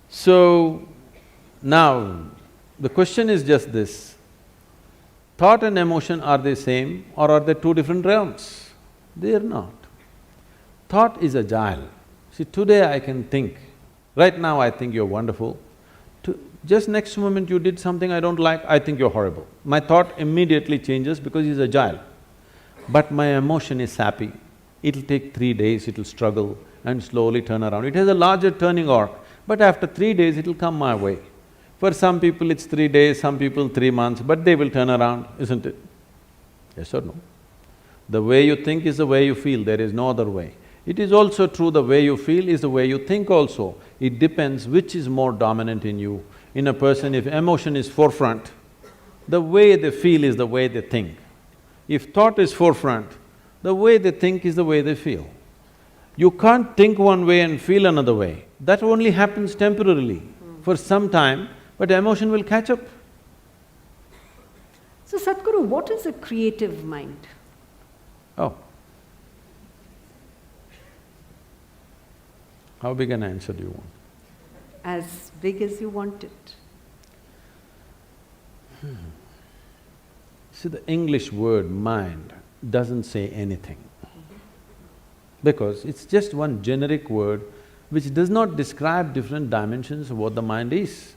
So, now, the question is just this: thought and emotion, are they same or are they two different realms? They are not. Thought is agile. See, today I can think, right now I think you're wonderful. Just next moment you did something I don't like, I think you're horrible. My thought immediately changes because it's agile. But my emotion is sappy. It'll take 3 days, it'll struggle and slowly turn around. It has a larger turning arc, but after 3 days it'll come my way. For some people it's 3 days, some people 3 months, but they will turn around, isn't it? Yes or no? The way you think is the way you feel, there is no other way. It is also true the way you feel is the way you think also. It depends which is more dominant in you. In a person, if emotion is forefront, the way they feel is the way they think. If thought is forefront, the way they think is the way they feel. You can't think one way and feel another way. That only happens temporarily, for some time, but emotion will catch up.
So Sadhguru, what is a creative mind?
Oh. How big an answer do you want?
As big as you want it.
See, the English word mind doesn't say anything. Because it's just one generic word which does not describe different dimensions of what the mind is.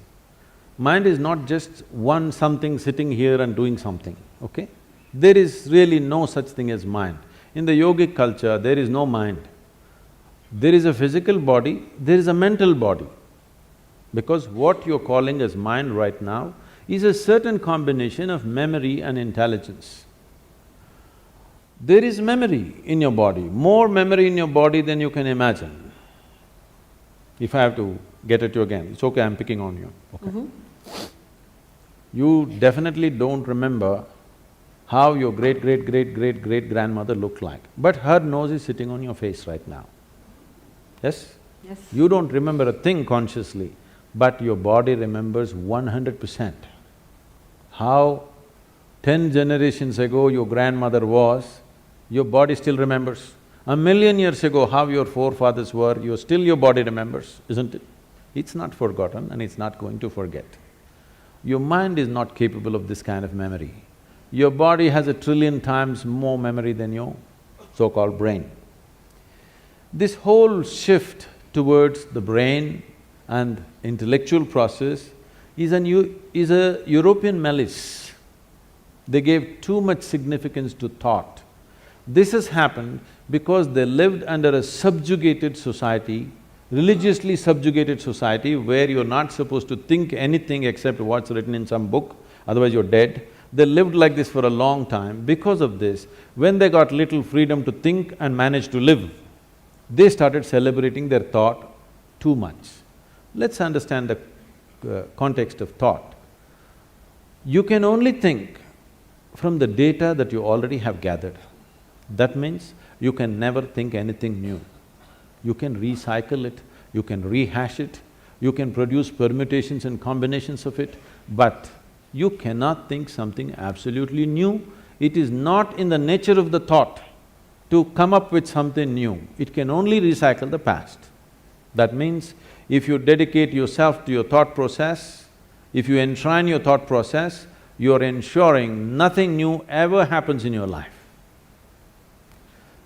Mind is not just one something sitting here and doing something, okay? There is really no such thing as mind. In the yogic culture, there is no mind. There is a physical body, there is a mental body. Because what you're calling as mind right now is a certain combination of memory and intelligence. There is memory in your body, more memory in your body than you can imagine. If I have to get at you again, it's okay, I'm picking on you, okay? You definitely don't remember how your great-great-great-great-great-grandmother looked like, but her nose is sitting on your face right now. Yes?
Yes.
You don't remember a thing consciously, but your body remembers 100%. How 10 generations ago your grandmother was, your body still remembers. 1,000,000 years ago how your forefathers were, your body remembers, isn't it? It's not forgotten and it's not going to forget. Your mind is not capable of this kind of memory. Your body has 1,000,000,000,000 times more memory than your so-called brain. This whole shift towards the brain and intellectual process is a European malice. They gave too much significance to thought. This has happened because they lived under a subjugated society, religiously subjugated society where you're not supposed to think anything except what's written in some book, otherwise you're dead. They lived like this for a long time. Because of this, when they got little freedom to think and manage to live, they started celebrating their thought too much. Let's understand the context of thought. You can only think from the data that you already have gathered. That means you can never think anything new. You can recycle it, you can rehash it, you can produce permutations and combinations of it, but you cannot think something absolutely new. It is not in the nature of the thought to come up with something new. It can only recycle the past. That means if you dedicate yourself to your thought process, if you enshrine your thought process, you're ensuring nothing new ever happens in your life.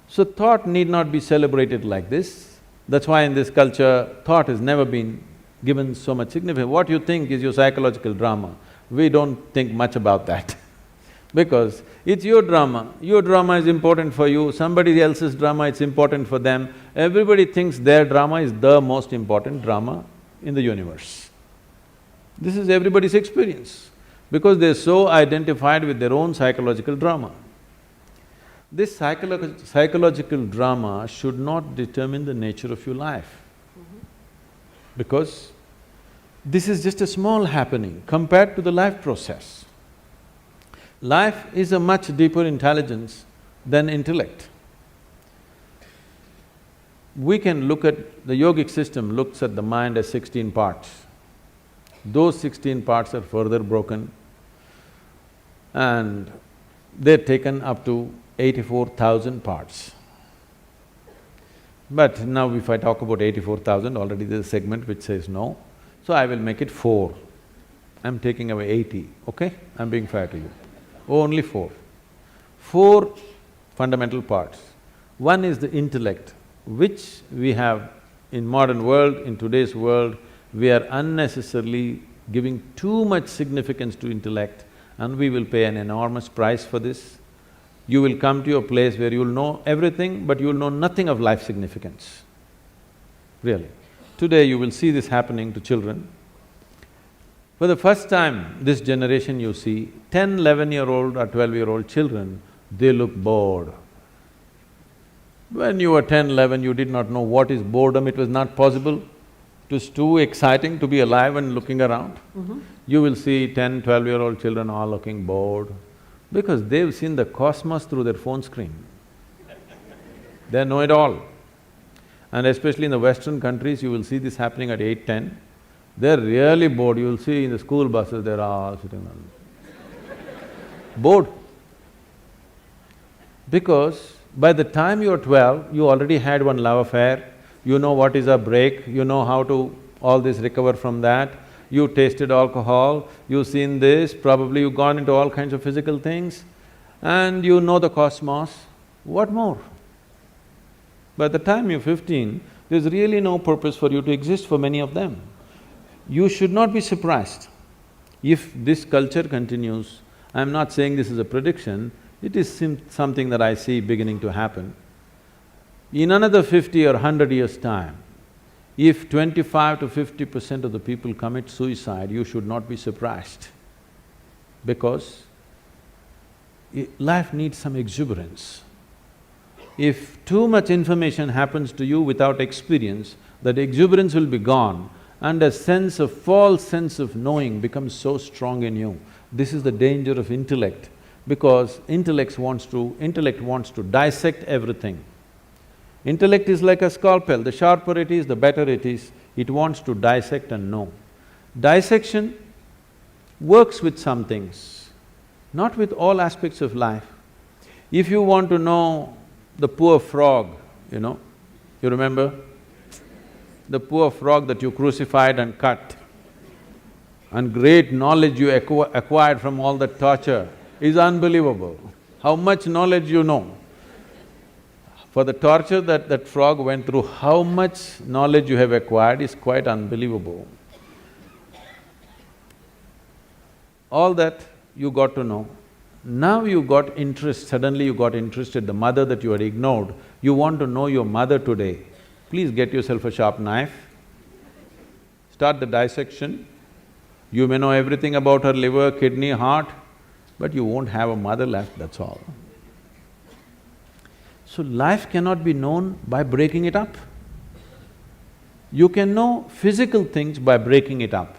So thought need not be celebrated like this. That's why in this culture, thought has never been given so much significance. What you think is your psychological drama. We don't think much about that because it's your drama. Your drama is important for you, somebody else's drama is important for them. Everybody thinks their drama is the most important drama in the universe. This is everybody's experience because they're so identified with their own psychological drama. This psychological drama should not determine the nature of your life because this is just a small happening compared to the life process. Life is a much deeper intelligence than intellect. We can look at… the yogic system looks at the mind as 16 parts. Those 16 parts are further broken and they're taken up to 84,000 parts. But now if I talk about 84,000, already there's a segment which says no, so I will make it 4. I'm taking away 80, okay? I'm being fair to you. Only 4. 4 fundamental parts. One is the intellect, which we have in modern world, in today's world, we are unnecessarily giving too much significance to intellect and we will pay an enormous price for this. You will come to a place where you'll know everything, but you'll know nothing of life significance, really. Today you will see this happening to children. For the first time, this generation you see, 10, 11-year-old or 12-year-old children, they look bored. When you were 10, 11, you did not know what is boredom, it was not possible. It was too exciting to be alive and looking around. You will see 10, 12-year-old children all looking bored because they've seen the cosmos through their phone screen. They know it all. And especially in the Western countries, you will see this happening at 8, 10. They're really bored, you will see in the school buses, they're all sitting on… bored. Because by the time you're 12, you already had one love affair, you know what is a break, you know how to all this recover from that, you tasted alcohol, you've seen this, probably you've gone into all kinds of physical things, and you know the cosmos, what more? By the time you're 15, there's really no purpose for you to exist for many of them. You should not be surprised if this culture continues. I'm not saying this is a prediction, it is something that I see beginning to happen. In another 50 or 100 years' time, if 25 to 50% of the people commit suicide, you should not be surprised because life needs some exuberance. If too much information happens to you without experience, that exuberance will be gone and a false sense of knowing becomes so strong in you. This is the danger of intellect, because intellect wants to dissect everything. Intellect is like a scalpel, the sharper it is, the better it is, it wants to dissect and know. Dissection works with some things, not with all aspects of life. If you want to know the poor frog, you remember? The poor frog that you crucified and cut, and great knowledge you acquired from all that torture is unbelievable. How much knowledge you know. For the torture that frog went through, how much knowledge you have acquired is quite unbelievable. All that you got to know. Now you got interest, suddenly you got interested, the mother that you had ignored, you want to know your mother today. Please get yourself a sharp knife, start the dissection. You may know everything about her liver, kidney, heart, but you won't have a mother left, that's all. So life cannot be known by breaking it up. You can know physical things by breaking it up.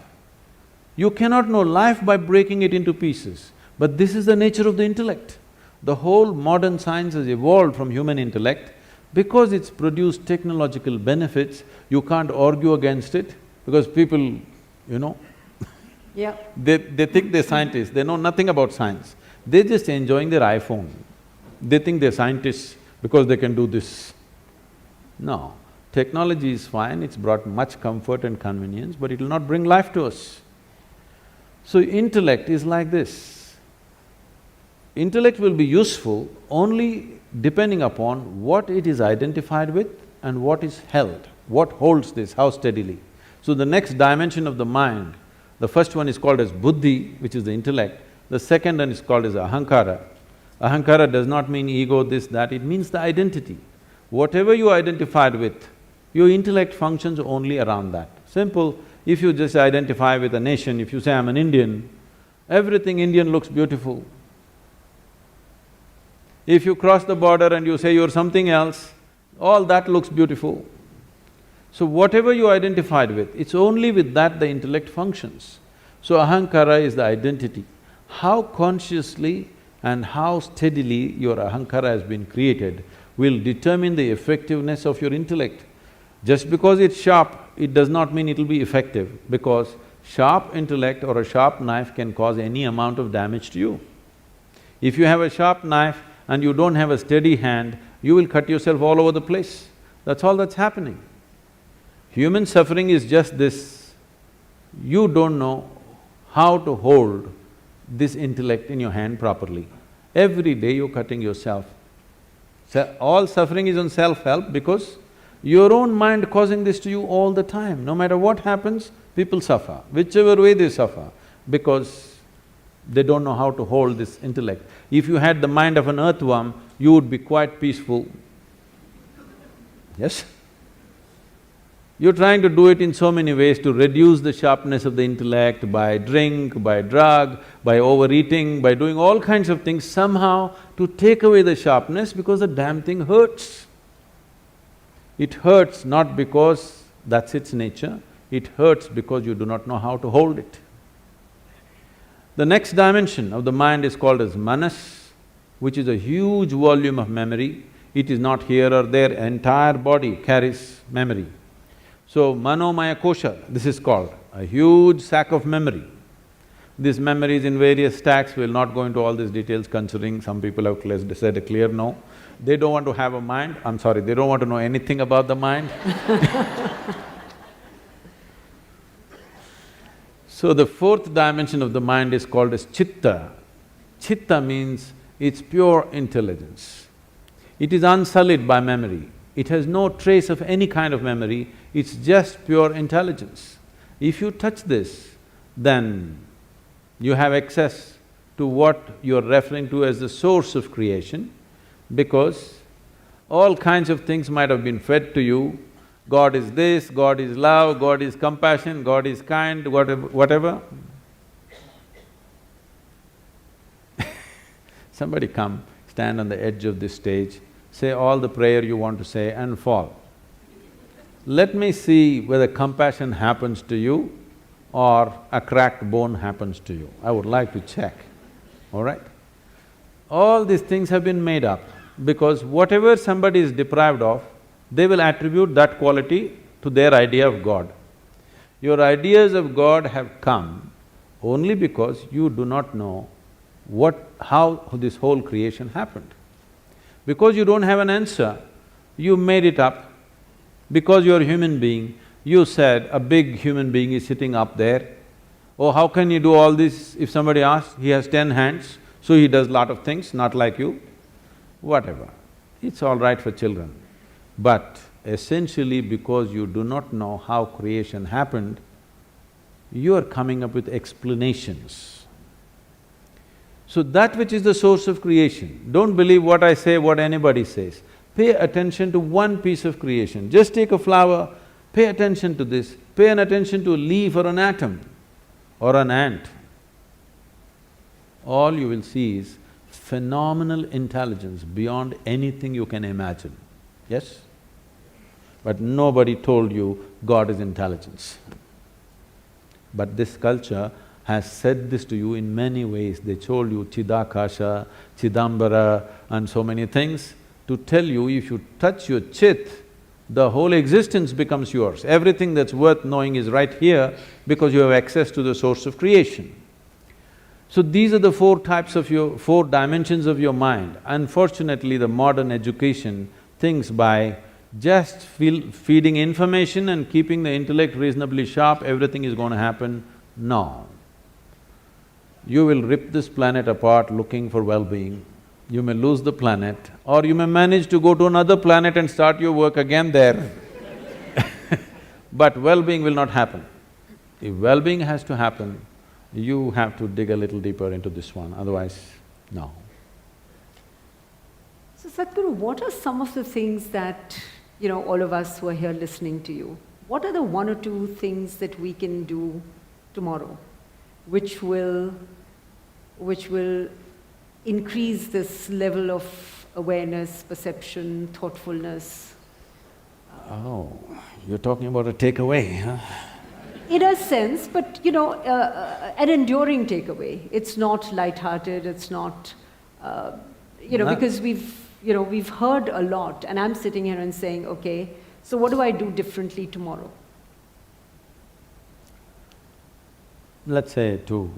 You cannot know life by breaking it into pieces. But this is the nature of the intellect. The whole modern science has evolved from human intellect. Because it's produced technological benefits, you can't argue against it, because people,
yeah.
They think they're scientists, they know nothing about science. They're just enjoying their iPhone. They think they're scientists because they can do this. No, technology is fine, it's brought much comfort and convenience, but it will not bring life to us. So intellect is like this. Intellect will be useful only depending upon what it is identified with and what is held, what holds this, how steadily. So the next dimension of the mind, the first one is called as buddhi, which is the intellect, the second one is called as ahankara. Ahankara does not mean ego, this, that, it means the identity. Whatever you identified with, your intellect functions only around that. Simple, if you just identify with a nation, if you say, I'm an Indian, everything Indian looks beautiful. If you cross the border and you say you're something else, all that looks beautiful. So whatever you identified with, it's only with that the intellect functions. So ahankara is the identity. How consciously and how steadily your ahankara has been created will determine the effectiveness of your intellect. Just because it's sharp, it does not mean it'll be effective, because Sharp intellect or a sharp knife can cause any amount of damage to you. If you have a sharp knife and you don't have a steady hand, you will cut yourself all over the place. That's all that's happening. Human suffering is just this. You don't know how to hold this intellect in your hand properly. Every day you're cutting yourself. All suffering is on self-help because your own mind causing this to you all the time. No matter what happens, people suffer, whichever way they suffer, because they don't know how to hold this intellect. If you had the mind of an earthworm, you would be quite peaceful. Yes? You're trying to do it in so many ways to reduce the sharpness of the intellect by drink, by drug, by overeating, by doing all kinds of things somehow to take away the sharpness because the damn thing hurts. It hurts not because that's its nature, it hurts because you do not know how to hold it. The next dimension of the mind is called as manas, which is a huge volume of memory. It is not here or there, entire body carries memory. So, manomaya kosha, this is called a huge sack of memory. This memory is in various stacks, we'll not go into all these details considering some people have said a clear no. They don't want to have a mind, I'm sorry, they don't want to know anything about the mind. So the fourth dimension of the mind is called as chitta. Chitta means it's pure intelligence. It is unsullied by memory. It has no trace of any kind of memory, it's just pure intelligence. If you touch this, then you have access to what you're referring to as the source of creation, because all kinds of things might have been fed to you. God is this, God is love, God is compassion, God is kind, whatever. Somebody come, stand on the edge of this stage, say all the prayer you want to say and fall. Let me see whether compassion happens to you or a cracked bone happens to you. I would like to check, all right? All these things have been made up because whatever somebody is deprived of, they will attribute that quality to their idea of God. Your ideas of God have come only because you do not know how this whole creation happened. Because you don't have an answer, you made it up. Because you're a human being, you said a big human being is sitting up there. Oh, how can you do all this? If somebody asks, he has 10 hands, so he does lot of things, not like you. Whatever, it's all right for children. But essentially because you do not know how creation happened, you are coming up with explanations. So that which is the source of creation, don't believe what I say, what anybody says. Pay attention to one piece of creation. Just take a flower, pay attention to this, pay an attention to a leaf or an atom or an ant. All you will see is phenomenal intelligence beyond anything you can imagine, yes? But nobody told you God is intelligence. But this culture has said this to you in many ways. They told you Chidakasha, Chidambara and so many things to tell you if you touch your chit, the whole existence becomes yours. Everything that's worth knowing is right here because you have access to the source of creation. So these are the four dimensions of your mind. Unfortunately, the modern education thinks by just feeding information and keeping the intellect reasonably sharp, everything is going to happen. No. You will rip this planet apart looking for well-being. You may lose the planet, or you may manage to go to another planet and start your work again there. But well-being will not happen. If well-being has to happen, you have to dig a little deeper into this one, otherwise, no.
So Sadhguru, what are some of the things that, all of us who are here listening to you, what are the one or two things that we can do tomorrow which will increase this level of awareness, perception, thoughtfulness?
Oh, you're talking about a takeaway, huh?
In a sense, but an enduring takeaway. It's not lighthearted, it's not, because we've heard a lot, and I'm sitting here and saying, okay, so what do I do differently tomorrow?
let's say to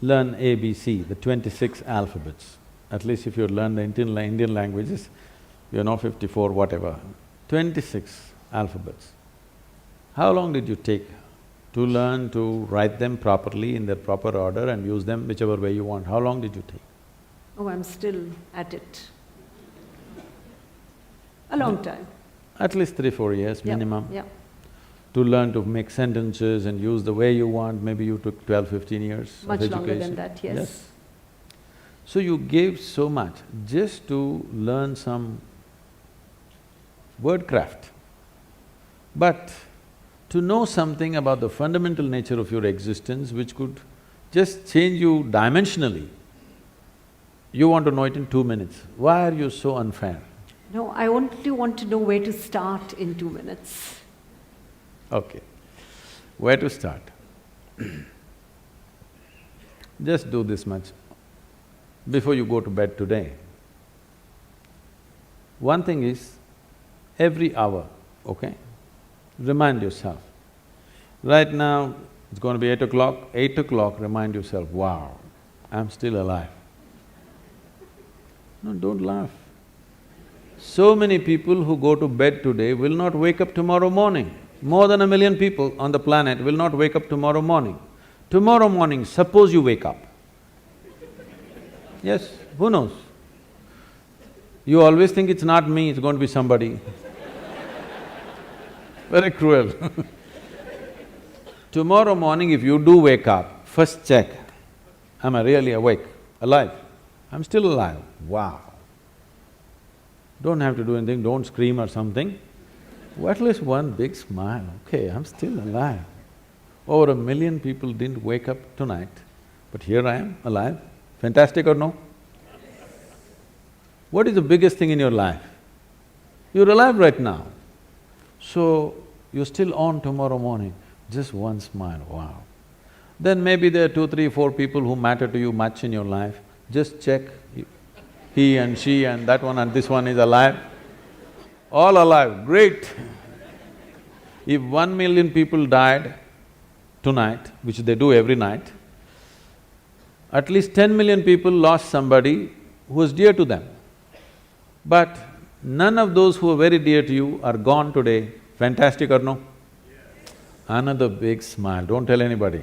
learn ABC, the 26 alphabets, at least if you learn the Indian languages, you know 54, whatever, 26 alphabets. How long did you take to learn to write them properly in their proper order and use them whichever way you want? How long did you take?
Oh, I'm still at it. A long time.
At least 3-4 years minimum.
Yeah.
To learn to make sentences and use the way you want, maybe you took 12-15 years
Much
of education.
longer than that, yes.
So you gave so much just to learn some wordcraft. But to know something about the fundamental nature of your existence which could just change you dimensionally, you want to know it in 2 minutes. Why are you so unfair?
No, I only want to know where to start in 2 minutes.
Okay. Where to start? Just do this much. Before you go to bed today, one thing is, every hour, okay, remind yourself. Right now, it's going to be 8 o'clock, remind yourself, wow, I'm still alive. No, don't laugh. So many people who go to bed today will not wake up tomorrow morning. More than 1 million people on the planet will not wake up tomorrow morning. Tomorrow morning, suppose you wake up. Yes, who knows? You always think it's not me, it's going to be somebody. Very cruel. Tomorrow morning, if you do wake up, first check, am I really awake, alive? I'm still alive. Wow. Don't have to do anything, don't scream or something. At least one big smile, okay, I'm still alive. Over 1 million people didn't wake up tonight, but here I am, alive. Fantastic or no? What is the biggest thing in your life? You're alive right now. So, you're still on tomorrow morning, just one smile, wow. Then maybe there are 2, 3, 4 people who matter to you much in your life, just check, he and she and that one and this one is alive. All alive, great. If 1 million people died tonight, which they do every night, at least 10 million people lost somebody who was dear to them. But none of those who are very dear to you are gone today. Fantastic or no? Yes. Another big smile, don't tell anybody.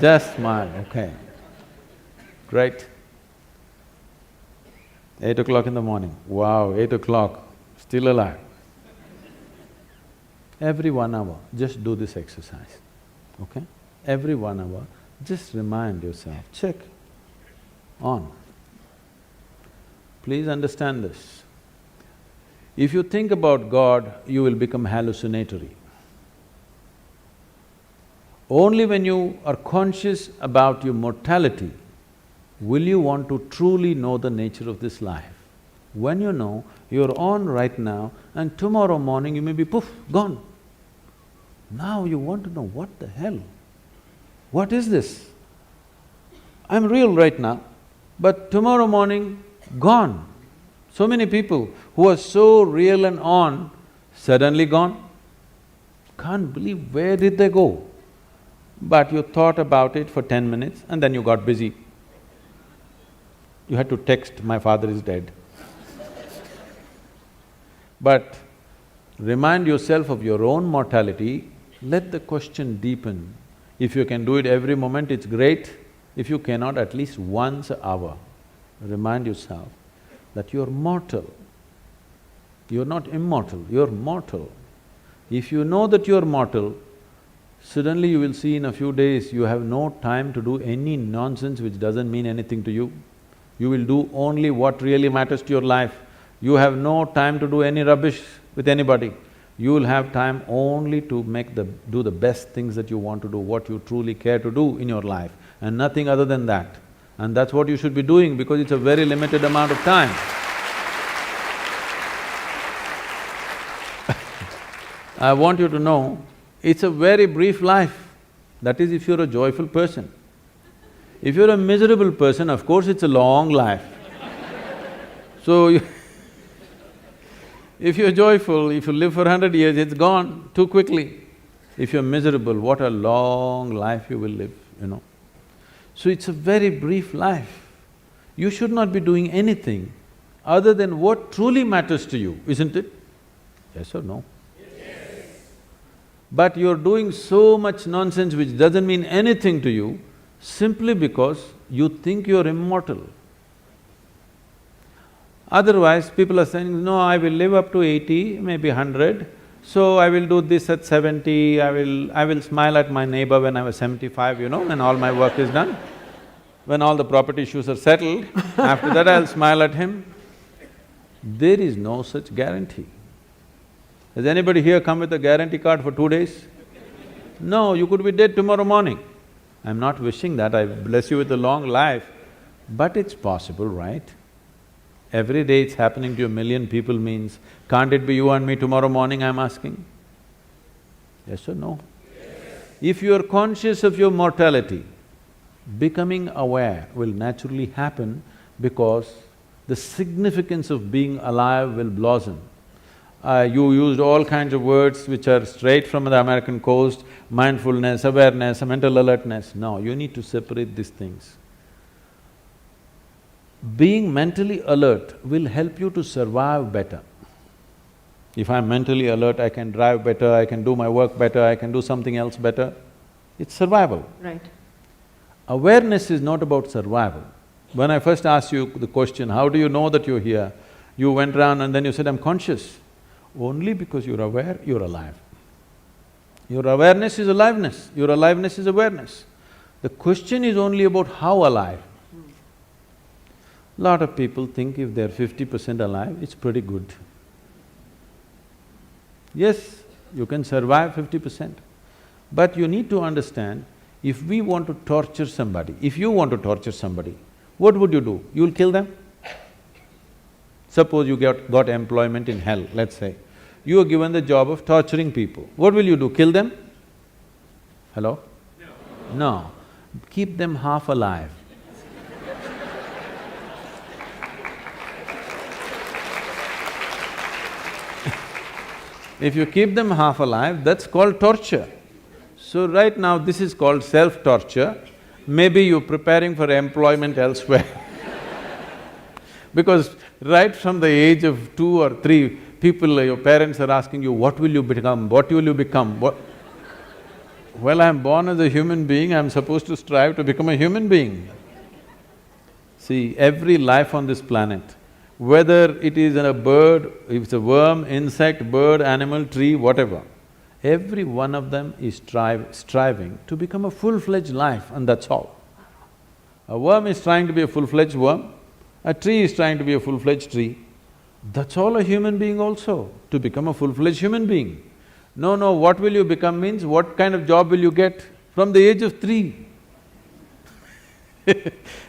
Just smile, okay. Great. 8 o'clock in the morning, wow, 8 o'clock, still alive. Every 1 hour, just do this exercise, okay? Every 1 hour, just remind yourself, check, on. Please understand this. If you think about God, you will become hallucinatory. Only when you are conscious about your mortality will you want to truly know the nature of this life. When you know, you're on right now and tomorrow morning you may be poof, gone. Now you want to know, what the hell? What is this? I'm real right now, but tomorrow morning, gone. So many people who are so real and on, suddenly gone. Can't believe, where did they go? But you thought about it for 10 minutes and then you got busy. You had to text, my father is dead. But remind yourself of your own mortality, let the question deepen. If you can do it every moment, it's great. If you cannot, at least once an hour, remind yourself that you're mortal. You're not immortal, you're mortal. If you know that you're mortal, suddenly you will see in a few days you have no time to do any nonsense which doesn't mean anything to you. You will do only what really matters to your life. You have no time to do any rubbish with anybody. You will have time only to do the best things that you want to do, what you truly care to do in your life, and nothing other than that. And that's what you should be doing because it's a very limited amount of time. I want you to know, it's a very brief life. That is if you're a joyful person. If you're a miserable person, of course it's a long life. So, if you're joyful, if you live for 100 years, it's gone too quickly. If you're miserable, what a long life you will live, you know. So it's a very brief life. You should not be doing anything other than what truly matters to you, isn't it? Yes or no? Yes. But you're doing so much nonsense which doesn't mean anything to you simply because you think you're immortal. Otherwise, people are saying, no, I will live up to 80, maybe 100, so I will do this at 70, I will smile at my neighbor when I was 75, you know, when all my work is done. When all the property issues are settled, after that I'll smile at him. There is no such guarantee. Has anybody here come with a guarantee card for 2 days? No, you could be dead tomorrow morning. I'm not wishing that, I bless you with a long life, but it's possible, right? Every day it's happening to a million people means, can't it be you and me tomorrow morning, I'm asking? Yes or no? Yes. If you are conscious of your mortality, becoming aware will naturally happen because the significance of being alive will blossom. You used all kinds of words which are straight from the American coast, mindfulness, awareness, mental alertness. No, you need to separate these things. Being mentally alert will help you to survive better. If I'm mentally alert, I can drive better, I can do my work better, I can do something else better. It's survival.
Right.
Awareness is not about survival. When I first asked you the question, how do you know that you're here? You went around and then you said, I'm conscious. Only because you're aware, you're alive. Your awareness is aliveness, your aliveness is awareness. The question is only about how alive. Lot of people think if they're 50% alive, it's pretty good. Yes, you can survive 50%. But you need to understand, if we want to torture somebody, if you want to torture somebody, what would you do? You'll kill them? Suppose you got employment in hell, let's say. You are given the job of torturing people. What will you do? Kill them? Hello? No. No. Keep them half alive. If you keep them half alive, that's called torture. So right now, this is called self-torture. Maybe you're preparing for employment elsewhere. Because right from the age of 2 or 3, people, your parents are asking you, what will you become, what will you become, what… Well, I'm born as a human being, I'm supposed to strive to become a human being. See, every life on this planet, whether it is a bird, if it's a worm, insect, bird, animal, tree, whatever, every one of them is striving to become a full-fledged life, and that's all. A worm is trying to be a full-fledged worm, a tree is trying to be a full-fledged tree. That's all a human being also, to become a full-fledged human being. No, what will you become means what kind of job will you get from the age of 3?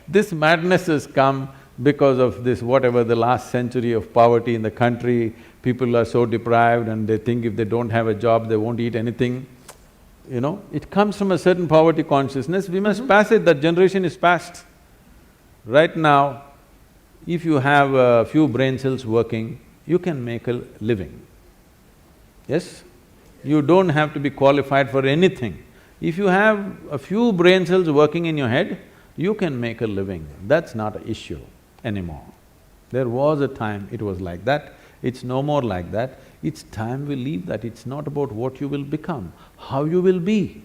This madness has come because of this whatever the last century of poverty in the country. People are so deprived and they think if they don't have a job, they won't eat anything. You know, it comes from a certain poverty consciousness, we must pass it, that generation is past. Right now, if you have a few brain cells working, you can make a living. Yes? You don't have to be qualified for anything. If you have a few brain cells working in your head, you can make a living. That's not an issue anymore. There was a time it was like that, it's no more like that. It's time we leave that. It's not about what you will become, how you will be.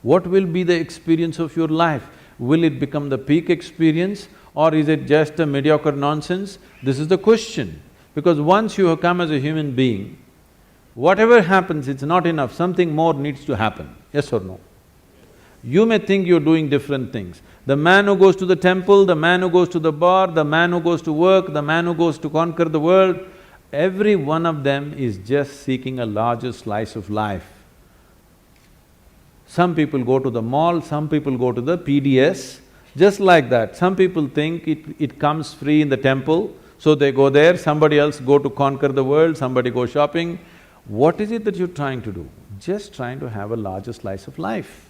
What will be the experience of your life? Will it become the peak experience or is it just a mediocre nonsense? This is the question. Because once you have come as a human being, whatever happens, it's not enough, something more needs to happen, yes or no? You may think you're doing different things. The man who goes to the temple, the man who goes to the bar, the man who goes to work, the man who goes to conquer the world, every one of them is just seeking a larger slice of life. Some people go to the mall, some people go to the PDS, just like that. Some people think it comes free in the temple, so they go there, somebody else go to conquer the world, somebody go shopping. What is it that you're trying to do? Just trying to have a larger slice of life.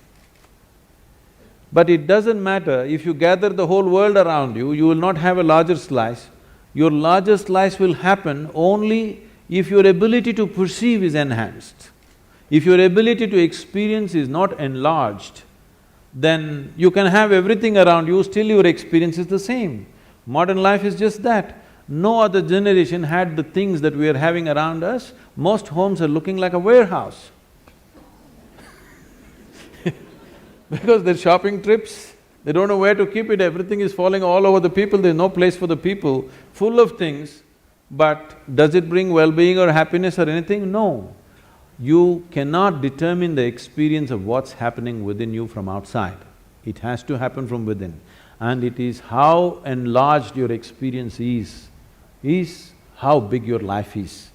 But it doesn't matter, if you gather the whole world around you, you will not have a larger slice. Your larger slice will happen only if your ability to perceive is enhanced. If your ability to experience is not enlarged, then you can have everything around you, still your experience is the same. Modern life is just that. No other generation had the things that we are having around us. Most homes are looking like a warehouse. Because they're shopping trips, they don't know where to keep it, everything is falling all over the people, there's no place for the people, full of things. But does it bring well-being or happiness or anything? No. You cannot determine the experience of what's happening within you from outside. It has to happen from within. And it is how enlarged your experience is how big your life is.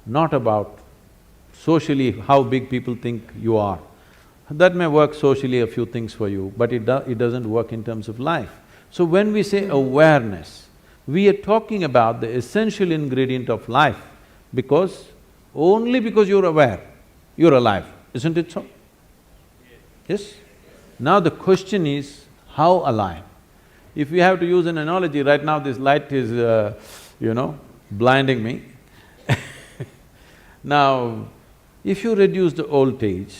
Not about socially how big people think you are. That may work socially, a few things for you, but it doesn't work in terms of life. So when we say awareness, we are talking about the essential ingredient of life, because only because you're aware, you're alive, isn't it so? Yes? Now the question is, how alive? If we have to use an analogy, right now this light is, blinding me. Now, if you reduce the voltage,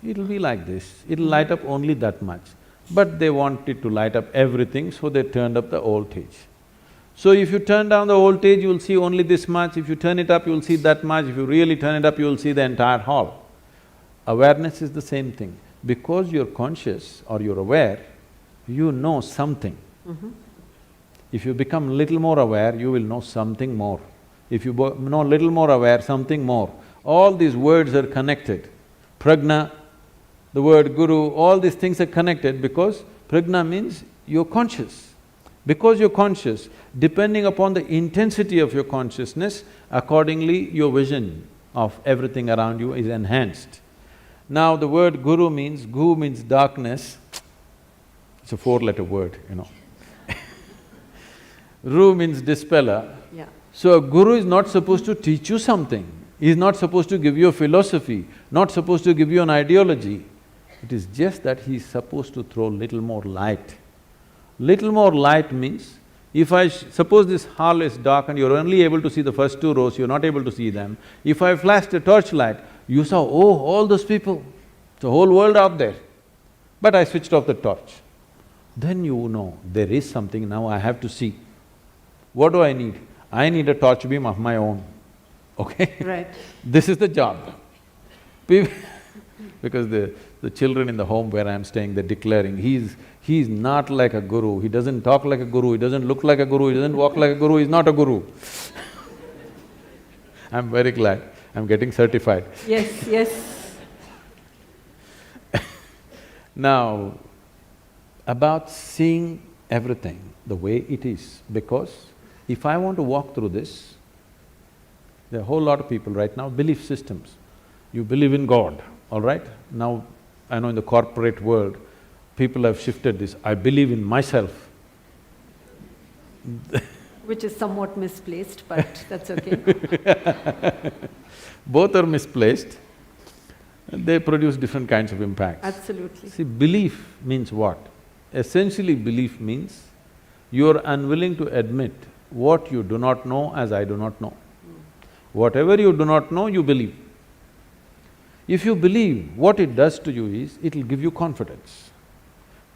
it'll be like this, it'll light up only that much. But they want it to light up everything, so they turned up the voltage. So if you turn down the voltage, you'll see only this much, if you turn it up, you'll see that much, if you really turn it up, you'll see the entire hall. Awareness is the same thing. Because you're conscious or you're aware, you know something. If you become little more aware, you will know something more. If you know little more aware, something more. All these words are connected. Prajna, the word guru, all these things are connected because prajna means you're conscious. Because you're conscious, depending upon the intensity of your consciousness, accordingly your vision of everything around you is enhanced. Now the word guru means, gu means darkness, it's a four-letter word, Ru means dispeller.
Yeah.
So a guru is not supposed to teach you something, he is not supposed to give you a philosophy, not supposed to give you an ideology. It is just that he is supposed to throw little more light. Little more light means, if suppose this hall is dark and you're only able to see the first two rows, you're not able to see them. If I flashed a torchlight, you saw, oh, all those people, the whole world out there. But I switched off the torch. Then you know, there is something, now I have to see. What do I need? I need a torch beam of my own, okay?
Right.
This is the job. Because the children in the home where I'm staying, they're declaring, he's not like a guru, he doesn't talk like a guru, he doesn't look like a guru, he doesn't walk like a guru, he's not a guru. I'm very glad, I'm getting certified.
Yes, yes.
Now, about seeing everything the way it is, because if I want to walk through this, there are a whole lot of people right now, belief systems. You believe in God, all right? Now, I know in the corporate world, people have shifted this, I believe in myself.
Which is somewhat misplaced, but that's okay.
Both are misplaced, and they produce different kinds of impacts.
Absolutely.
See, belief means what? Essentially, belief means you're unwilling to admit what you do not know as I do not know. Whatever you do not know, you believe. If you believe, what it does to you is, it'll give you confidence.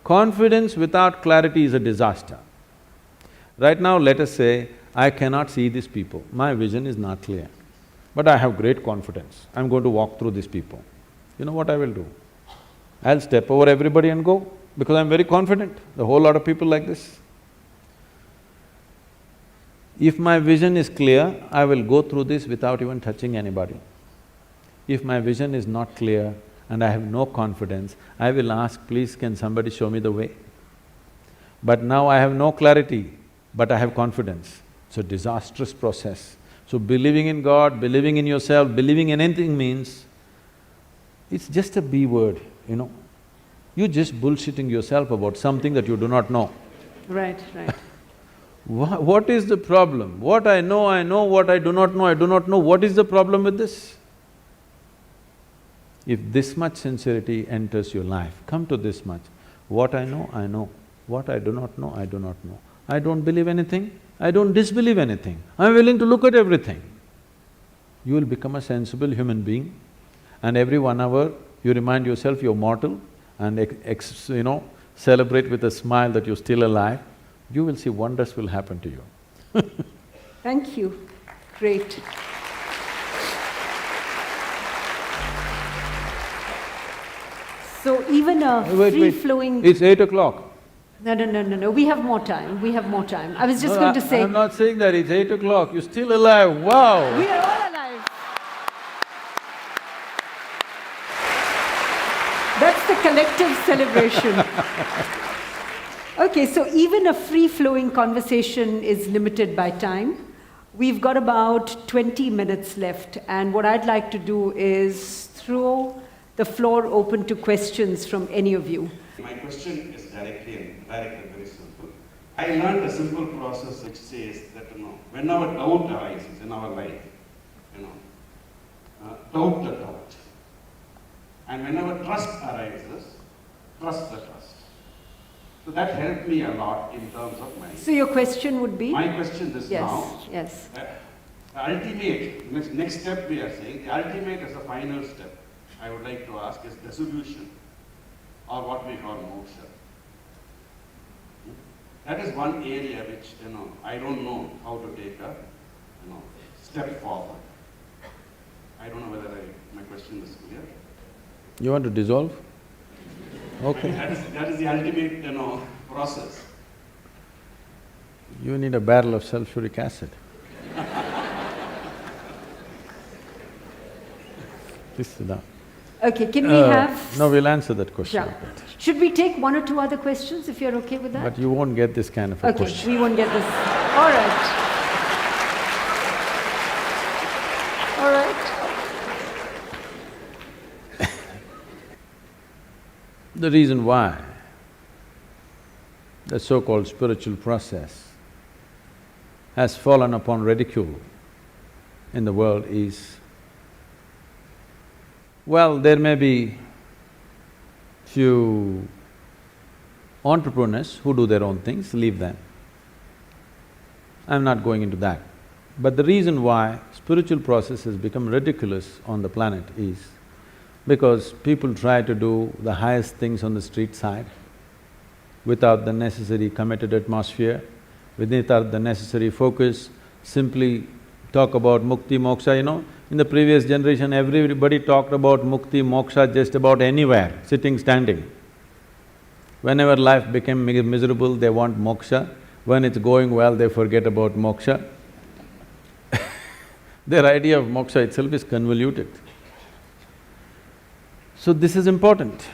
Confidence without clarity is a disaster. Right now, let us say, I cannot see these people, my vision is not clear. But I have great confidence, I'm going to walk through these people. You know what I will do? I'll step over everybody and go, because I'm very confident, the whole lot of people like this. If my vision is clear, I will go through this without even touching anybody. If my vision is not clear and I have no confidence, I will ask, please can somebody show me the way? But now I have no clarity, but I have confidence. It's a disastrous process. So believing in God, believing in yourself, believing in anything means, it's just a B word, You're just bullshitting yourself about something that you do not know.
Right, right.
What is the problem? What I know, what I do not know, I do not know. What is the problem with this? If this much sincerity enters your life, come to this much. What I know, I know. What I do not know, I do not know. I don't believe anything, I don't disbelieve anything. I'm willing to look at everything. You will become a sensible human being, and every 1 hour you remind yourself you're mortal and celebrate with a smile that you're still alive, you will see wonders will happen to you.
Thank you. Great. So even a free-flowing…
It's 8 o'clock.
No, we have more time, we have more time. I was just going to say…
I'm not saying that, it's 8 o'clock, you're still alive, wow!
We are all alive. That's the collective celebration. Okay, so even a free-flowing conversation is limited by time. We've got about 20 minutes left, and what I'd like to do is throw the floor open to questions from any of you.
My question is directed, very simple. I learned a simple process which says that, whenever doubt arises in our life, doubt the doubt. And whenever trust arises, trust the trust. So that helped me a lot in terms of my…
So your question would be?
My question is now…
Yes.
The ultimate, next step we are saying, the ultimate is the final step. I would like to ask is dissolution, or what we call moksha. That is one area which, I don't know how to take a, step forward. I don't know whether my question is clear.
You want to dissolve? Okay.
That is the ultimate, process.
You need a barrel of sulfuric acid. Please sit down.
Okay, can we have…
No, we'll answer that question.
Yeah. Should we take 1 or 2 other questions, if you're okay with that?
But you won't get this kind of a question.
Okay, we won't get this. All right. All right.
The reason why the so-called spiritual process has fallen upon ridicule in the world is, well, there may be few entrepreneurs who do their own things, leave them. I'm not going into that. But the reason why spiritual process has become ridiculous on the planet is because people try to do the highest things on the street side without the necessary committed atmosphere, without the necessary focus, simply talk about mukti, moksha, In the previous generation, everybody talked about mukti, moksha just about anywhere, sitting, standing. Whenever life became miserable, they want moksha. When it's going well, they forget about moksha. Their idea of moksha itself is convoluted. So this is important.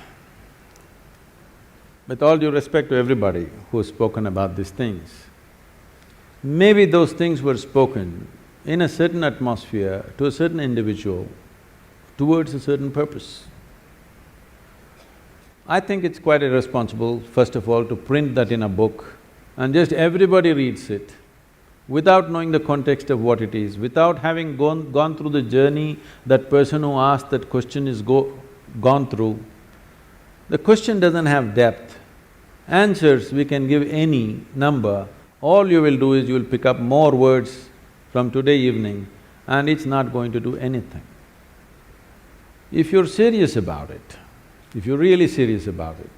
With all due respect to everybody who's spoken about these things, maybe those things were spoken in a certain atmosphere, to a certain individual, towards a certain purpose. I think it's quite irresponsible, first of all, to print that in a book and just everybody reads it without knowing the context of what it is, without having gone through the journey that person who asked that question is gone through. The question doesn't have depth. Answers we can give any number, all you will do is you will pick up more words from today evening and it's not going to do anything. If you're serious about it, if you're really serious about it,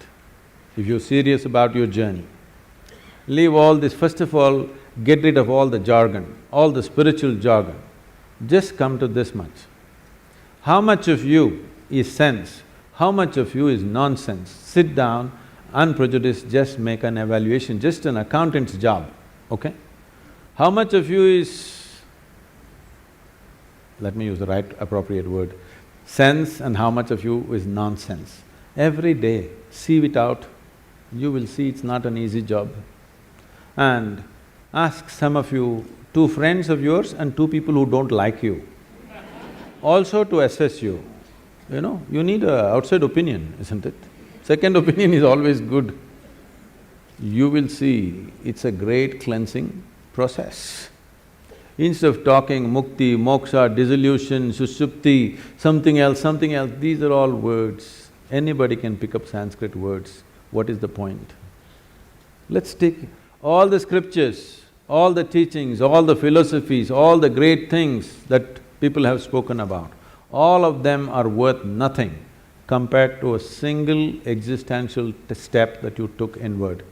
if you're serious about your journey, leave all this, first of all, get rid of all the jargon, all the spiritual jargon. Just come to this much. How much of you is sense? How much of you is nonsense? Sit down, unprejudiced, just make an evaluation, just an accountant's job, okay? How much of you is, let me use the right appropriate word, sense, and how much of you is nonsense? Every day, sieve it out, you will see it's not an easy job. And ask some of you, 2 friends of yours and 2 people who don't like you, also to assess you. You need an outside opinion, isn't it? Second opinion is always good. You will see it's a great cleansing process. Instead of talking mukti, moksha, dissolution, sushupti, something else, these are all words. Anybody can pick up Sanskrit words. What is the point? Let's take all the scriptures, all the teachings, all the philosophies, all the great things that people have spoken about. all of them are worth nothing compared to a single existential step that you took inward.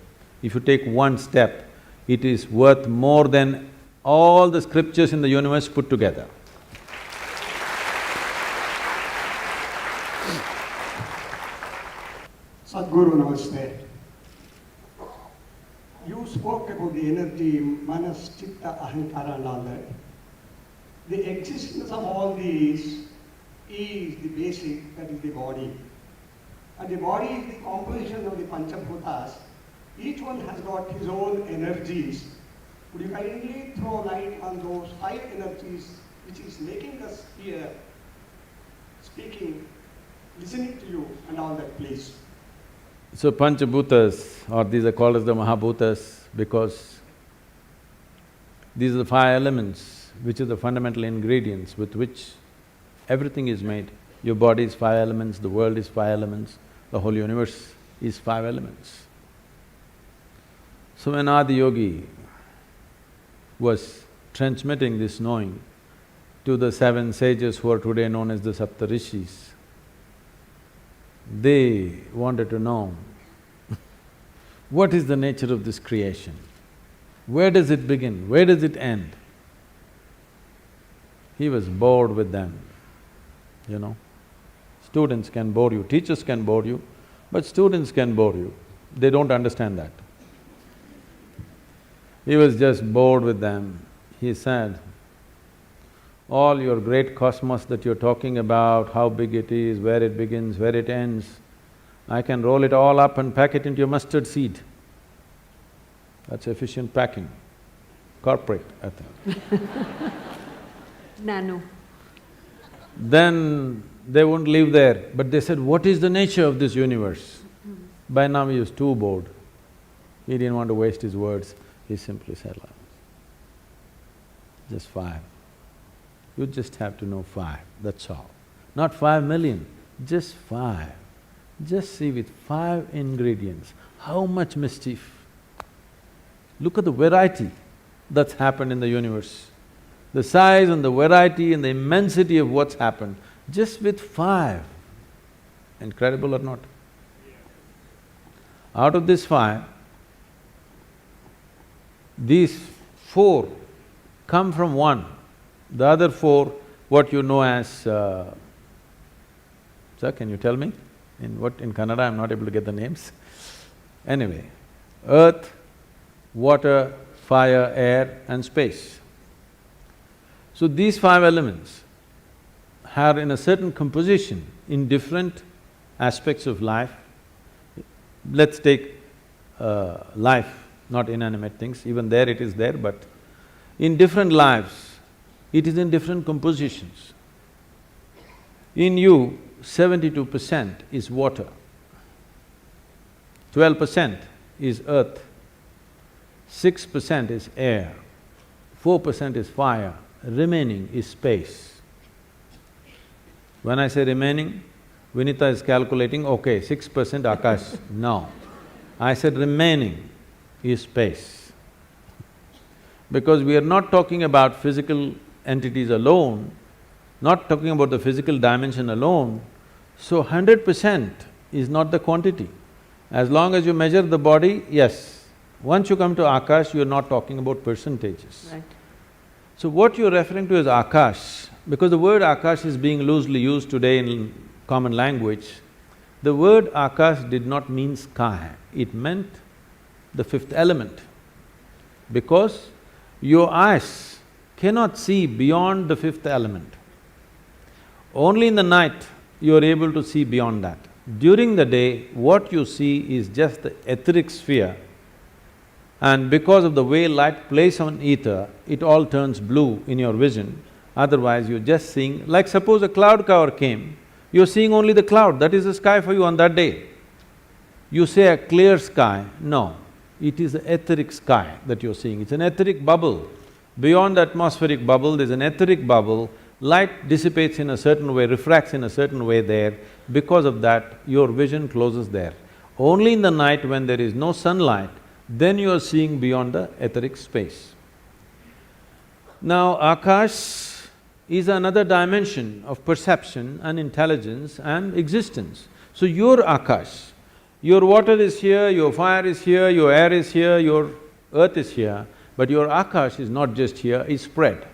If you take one step, it is worth more than all the scriptures in the universe put together.
Sadhguru, namaste. You spoke about the energy, manas, chitta, ahankara and all that. The existence of all these is the basic, that is the body. And the body is the composition of the Panchabhutas. Each one has got his own energies. Would you kindly throw light on those 5 energies which is making us here, speaking, listening to you and all that, please?
So Panchabhutas, or these are called as the Mahabhutas because these are the 5 elements which are the fundamental ingredients with which everything is made. Your body is 5 elements, the world is 5 elements, the whole universe is 5 elements. So when Adi Yogi was transmitting this knowing to the 7 sages who are today known as the Saptarishis, they wanted to know what is the nature of this creation? Where does it begin? Where does it end? He was bored with them, you know. Students can bore you, teachers can bore you, but students can bore you. They don't understand that. He was just bored with them. He said, all your great cosmos that you're talking about, how big it is, where it begins, where it ends, I can roll it all up and pack it into a mustard seed. That's efficient packing. Corporate, I think.
Nano.
Then they wouldn't live there, but they said, what is the nature of this universe? By now he was too bored. He didn't want to waste his words. He simply said, just 5. You just have to know 5, that's all. Not 5 million, just 5. Just see with 5 ingredients, how much mischief. Look at the variety that's happened in the universe. The size and the variety and the immensity of what's happened, just with 5. Incredible or not? Out of this 5, these 4 come from one. The other 4, what you know as… sir, can you tell me? In Kannada, I'm not able to get the names. Anyway, earth, water, fire, air and space. So these 5 elements are in a certain composition in different aspects of life. Let's take life, not inanimate things, even there it is there, but in different lives, it is in different compositions. In you, 72% is water, 12% is earth, 6% is air, 4% is fire, remaining is space. When I say remaining, Vinita is calculating, okay, 6% Akash, no. I said remaining is space. Because we are not talking about physical entities alone, not talking about the physical dimension alone, so 100% is not the quantity. As long as you measure the body, yes. Once you come to Akash, you're not talking about percentages.
Right.
So what you're referring to as Akash, because the word Akash is being loosely used today in common language, the word Akash did not mean sky, it meant the 5th element. Because your eyes cannot see beyond the 5th element. Only in the night you are able to see beyond that. During the day, what you see is just the etheric sphere, and because of the way light plays on ether, it all turns blue in your vision. Otherwise, you're just seeing… like suppose a cloud cover came, you're seeing only the cloud, that is the sky for you on that day. You say a clear sky, no, it is the etheric sky that you're seeing, it's an etheric bubble. Beyond the atmospheric bubble, there's an etheric bubble, light dissipates in a certain way, refracts in a certain way there, because of that, your vision closes there. Only in the night when there is no sunlight, then you are seeing beyond the etheric space. Now, Akash is another dimension of perception and intelligence and existence. So your Akash, your water is here, your fire is here, your air is here, your earth is here, but your Akash is not just here, it's spread.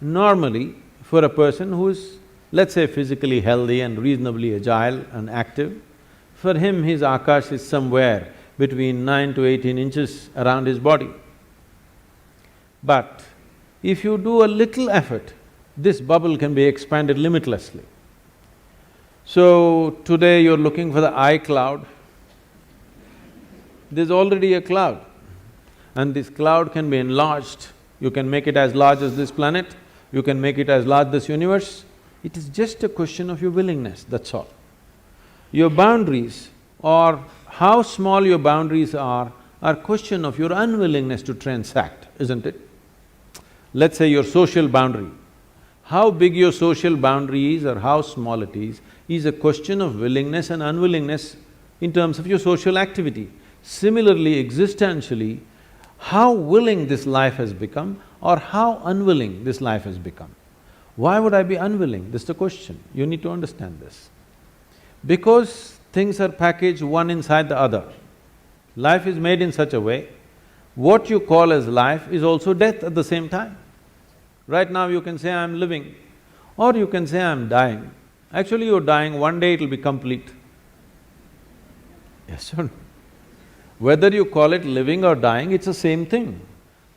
Normally, for a person who is, let's say, physically healthy and reasonably agile and active, for him his Akash is somewhere between 9 to 18 inches around his body. But if you do a little effort, this bubble can be expanded limitlessly. So today you're looking for the eye cloud, there's already a cloud, and this cloud can be enlarged. You can make it as large as this planet, you can make it as large as this universe. It is just a question of your willingness, that's all. Your boundaries, or how small your boundaries are question of your unwillingness to transact, isn't it? Let's say your social boundary. How big your social boundary is or how small it is a question of willingness and unwillingness in terms of your social activity. Similarly, existentially, how willing this life has become or how unwilling this life has become. Why would I be unwilling? This is the question. You need to understand this. Because things are packaged one inside the other. Life is made in such a way, what you call as life is also death at the same time. Right now you can say, I'm living, or you can say, I'm dying. Actually you're dying, one day it'll be complete. Yes or no? Whether you call it living or dying, it's the same thing.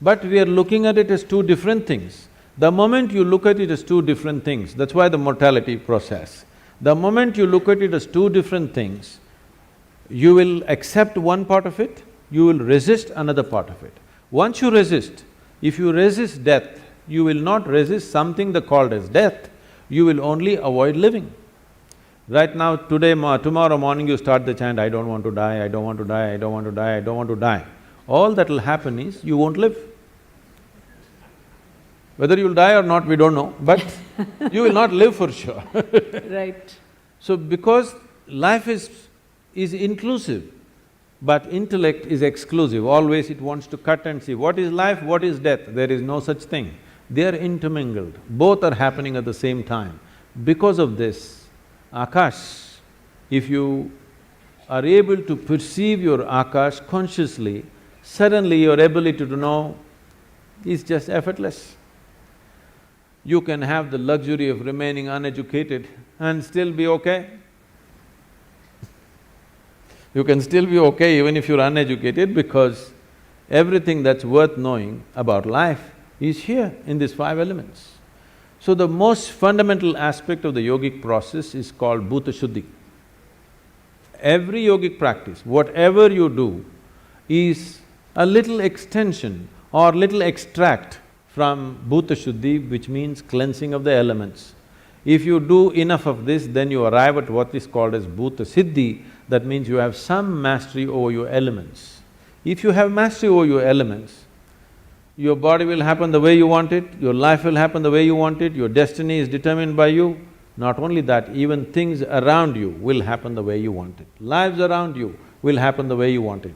But we are looking at it as two different things. The moment you look at it as two different things, that's why the mortality process. The moment you look at it as two different things, you will accept one part of it, you will resist another part of it. Once you resist, if you resist death, you will not resist something that called as death, you will only avoid living. Right now, tomorrow morning you start the chant, I don't want to die, I don't want to die, I don't want to die, I don't want to die. All that will happen is you won't live. Whether you'll die or not, we don't know, but you will not live for sure.
Right.
So because life is inclusive, but intellect is exclusive, always it wants to cut and see what is life, what is death, there is no such thing. They are intermingled, both are happening at the same time. Because of this, Akash, if you are able to perceive your Akash consciously, suddenly your ability to know is just effortless. You can have the luxury of remaining uneducated and still be okay. You can still be okay even if you're uneducated because everything that's worth knowing about life is here in these five elements. So the most fundamental aspect of the yogic process is called Bhuta Shuddhi. Every yogic practice, whatever you do, is a little extension or little extract from Bhuta Shuddhi, which means cleansing of the elements. If you do enough of this, then you arrive at what is called as Bhuta Siddhi, that means you have some mastery over your elements. If you have mastery over your elements, your body will happen the way you want it, your life will happen the way you want it, your destiny is determined by you. Not only that, even things around you will happen the way you want it. Lives around you will happen the way you want it.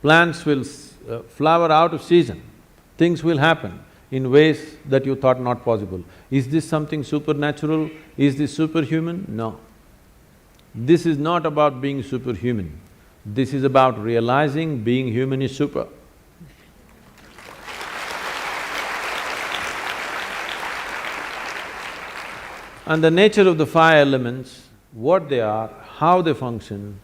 Plants will flower out of season, things will happen in ways that you thought not possible. Is this something supernatural? Is this superhuman? No. This is not about being superhuman. This is about realizing being human is super. And the nature of the five elements, what they are, how they function,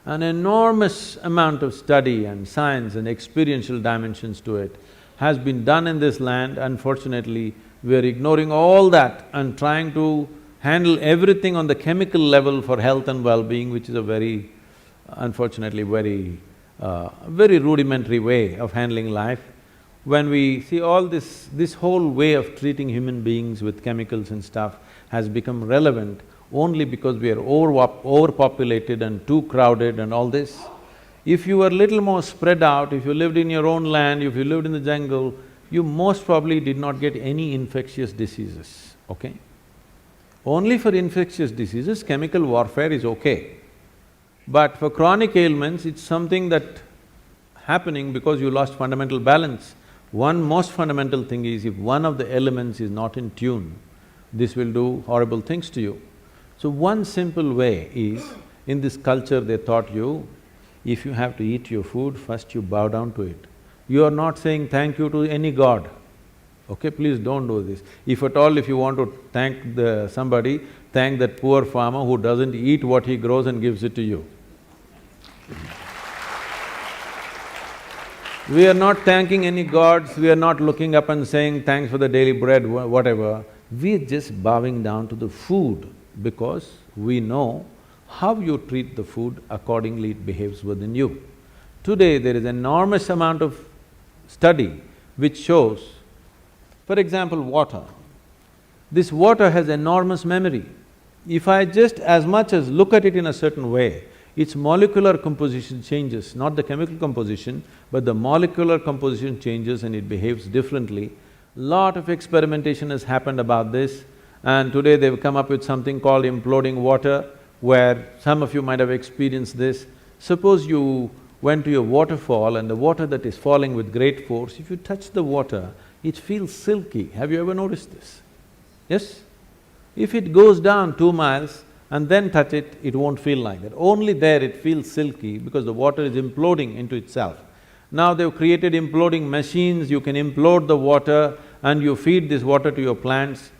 an enormous amount of study and science and experiential dimensions to it has been done in this land. Unfortunately, we are ignoring all that and trying to handle everything on the chemical level for health and well-being, which is a very, unfortunately, very rudimentary way of handling life. When we see all this whole way of treating human beings with chemicals and stuff has become relevant only because we are overpopulated and too crowded and all this. If you were little more spread out, if you lived in your own land, if you lived in the jungle, you most probably did not get any infectious diseases, okay? Only for infectious diseases, chemical warfare is okay. But for chronic ailments, it's something that happening because you lost fundamental balance. One most fundamental thing is if one of the elements is not in tune, this will do horrible things to you. So one simple way is, in this culture they taught you, if you have to eat your food, first you bow down to it. You are not saying thank you to any god, okay? Please don't do this. If at all, if you want to thank somebody, thank that poor farmer who doesn't eat what he grows and gives it to you. We are not thanking any gods, we are not looking up and saying thanks for the daily bread, whatever. We are just bowing down to the food because we know how you treat the food, accordingly it behaves within you. Today there is enormous amount of study which shows, for example, water. This water has enormous memory. If I just as much as look at it in a certain way, its molecular composition changes, not the chemical composition, but the molecular composition changes and it behaves differently. Lot of experimentation has happened about this, and today they've come up with something called imploding water, where some of you might have experienced this. Suppose you went to a waterfall and the water that is falling with great force, if you touch the water, it feels silky. Have you ever noticed this? Yes? If it goes down 2 miles and then touch it, it won't feel like that. Only there it feels silky because the water is imploding into itself. Now they've created imploding machines, you can implode the water and you feed this water to your plants.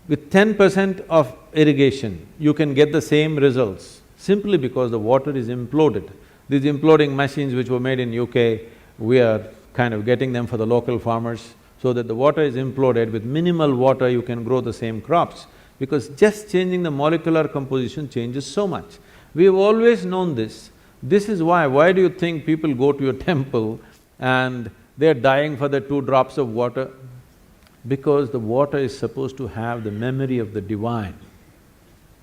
With 10% of irrigation, you can get the same results, simply because the water is imploded. These imploding machines which were made in UK, we are kind of getting them for the local farmers, so that the water is imploded. With minimal water you can grow the same crops, because just changing the molecular composition changes so much. We've always known this. This is why do you think people go to a temple and they're dying for the 2 drops of water? Because the water is supposed to have the memory of the divine,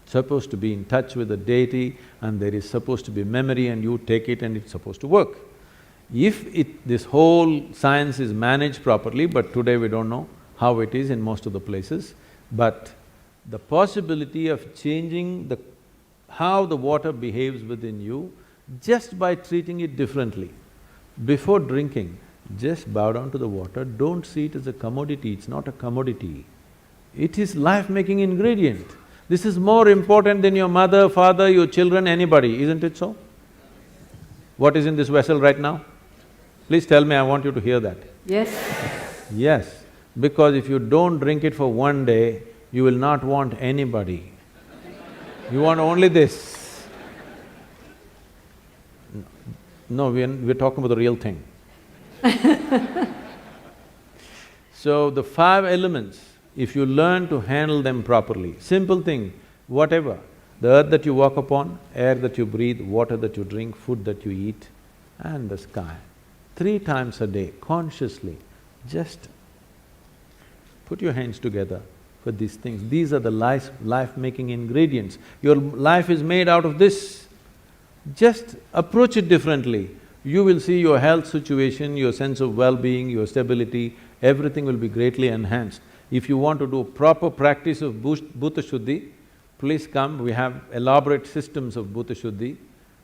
supposed to be in touch with the deity, and there is supposed to be memory, and you take it and it's supposed to work. If this whole science is managed properly, but today we don't know how it is in most of the places, but the possibility of changing how the water behaves within you just by treating it differently. Before drinking, just bow down to the water, don't see it as a commodity, it's not a commodity. It is life-making ingredient. This is more important than your mother, father, your children, anybody, isn't it so? What is in this vessel right now? Please tell me, I want you to hear that.
Yes.
Yes, because if you don't drink it for 1 day, you will not want anybody. You want only this. No, we're talking about the real thing. So the 5 elements, if you learn to handle them properly, simple thing, whatever, the earth that you walk upon, air that you breathe, water that you drink, food that you eat, and the sky, 3 times a day, consciously, just put your hands together for these things. These are the life-making ingredients. Your life is made out of this. Just approach it differently. You will see your health situation, your sense of well-being, your stability, everything will be greatly enhanced. If you want to do proper practice of Bhuta Shuddhi, please come, we have elaborate systems of Bhuta Shuddhi.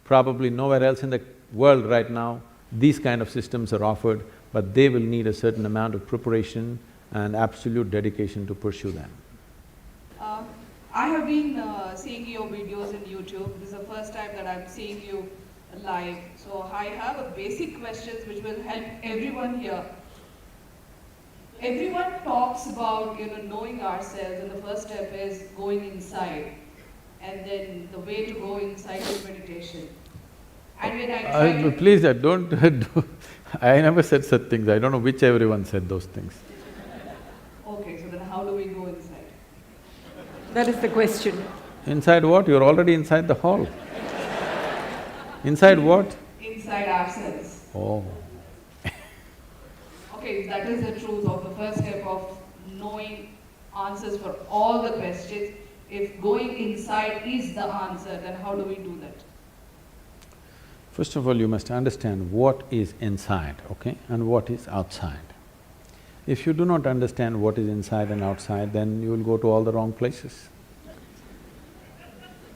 Probably nowhere else in the world right now these kind of systems are offered, but they will need a certain amount of preparation and absolute dedication to pursue them.
I have been seeing your videos in YouTube. This is the first time that I'm seeing you live. So I have a basic questions which will help everyone here. Everyone talks about, knowing ourselves, and the first step is going inside. And then the way to go inside is meditation. And when I
please, don't I never said such things. I don't know which everyone said those things.
Okay, so then how do we go inside?
That is the question.
Inside what? You're already inside the hall. Inside what?
Inside ourselves.
Oh.
Okay, that is the truth of the first step of knowing answers for all the questions. If going inside is the answer, then how do we do that?
First of all, you must understand what is inside, okay, and what is outside. If you do not understand what is inside and outside, then you will go to all the wrong places.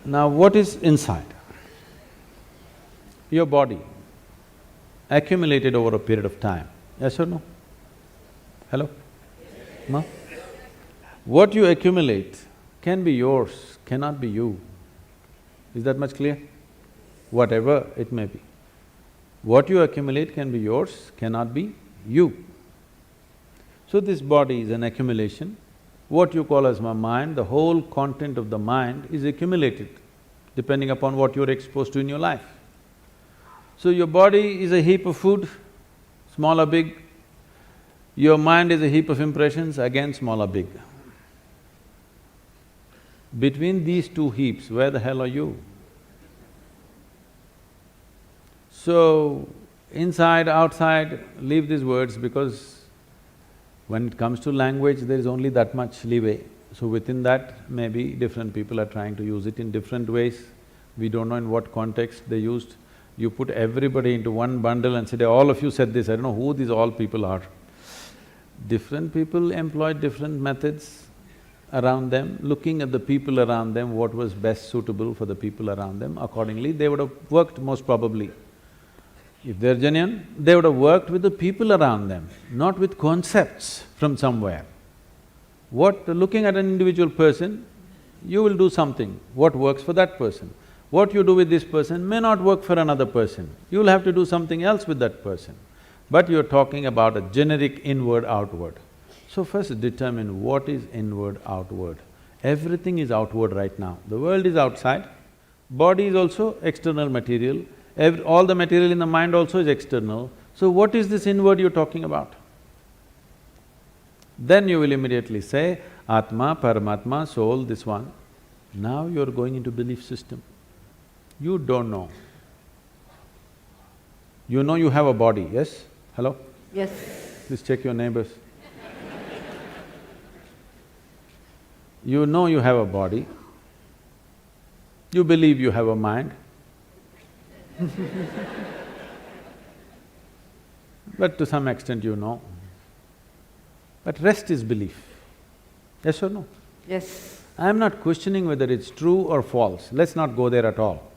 Now, what is inside? Your body, accumulated over a period of time, yes or no? Hello? No? What you accumulate can be yours, cannot be you. Is that much clear? Whatever it may be. What you accumulate can be yours, cannot be you. So this body is an accumulation. What you call as my mind, the whole content of the mind is accumulated depending upon what you're exposed to in your life. So your body is a heap of food, small or big. Your mind is a heap of impressions, again small or big. Between these two heaps, where the hell are you? So, inside, outside, leave these words because when it comes to language, there is only that much leeway. So within that, maybe different people are trying to use it in different ways. We don't know in what context they used. You put everybody into one bundle and say, all of you said this, I don't know who these all people are. Different people employed different methods around them, looking at the people around them, what was best suitable for the people around them, accordingly they would have worked most probably. If they're genuine, they would have worked with the people around them, not with concepts from somewhere. Looking at an individual person, you will do something, what works for that person. What you do with this person may not work for another person, you'll have to do something else with that person. But you're talking about a generic inward-outward. So first determine what is inward-outward. Everything is outward right now. The world is outside, body is also external material, all the material in the mind also is external. So what is this inward you're talking about? Then you will immediately say, Atma, Paramatma, soul, this one. Now you're going into belief system. You don't know. You know you have a body, yes? Hello?
Yes.
Please check your neighbors. You know you have a body. You believe you have a mind. But to some extent you know. But rest is belief. Yes or no?
Yes.
I'm not questioning whether it's true or false, let's not go there at all.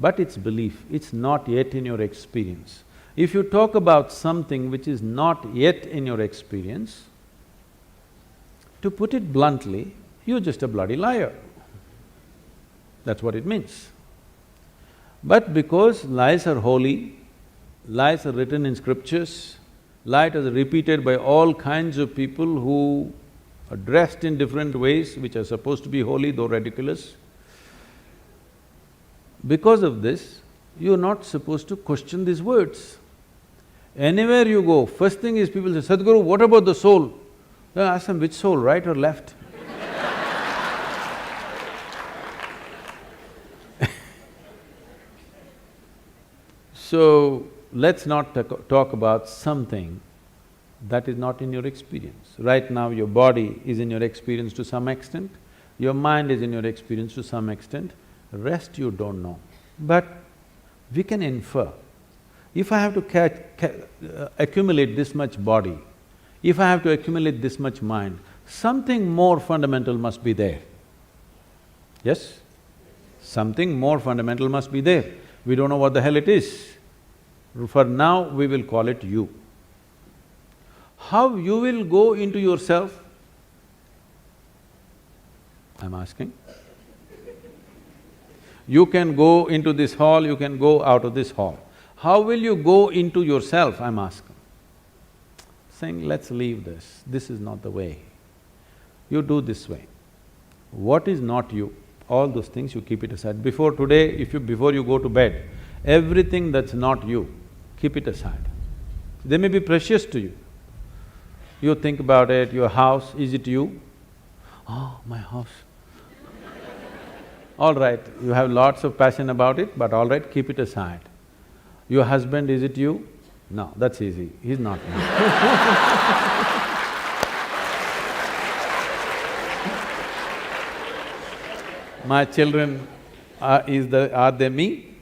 But it's belief, it's not yet in your experience. If you talk about something which is not yet in your experience, to put it bluntly, you're just a bloody liar. That's what it means. But because lies are holy, lies are written in scriptures, lies are repeated by all kinds of people who are dressed in different ways which are supposed to be holy though ridiculous, because of this, you're not supposed to question these words. Anywhere you go, first thing is people say, Sadhguru, what about the soul? Then ask them, which soul, right or left? So, let's not talk about something that is not in your experience. Right now your body is in your experience to some extent, your mind is in your experience to some extent, rest you don't know. But we can infer. If I have to accumulate this much body, if I have to accumulate this much mind, something more fundamental must be there. Yes? Something more fundamental must be there. We don't know what the hell it is. For now, we will call it you. How you will go into yourself? I'm asking. You can go into this hall, you can go out of this hall. How will you go into yourself, I'm asking? Saying, let's leave this, this is not the way. You do this way. What is not you, all those things you keep it aside. Before today, before you go to bed, everything that's not you, keep it aside. They may be precious to you. You think about it, your house, is it you? Oh, my house. All right, you have lots of passion about it, but all right, keep it aside. Your husband, is it you? No, that's easy, he's not me. My children, are they me?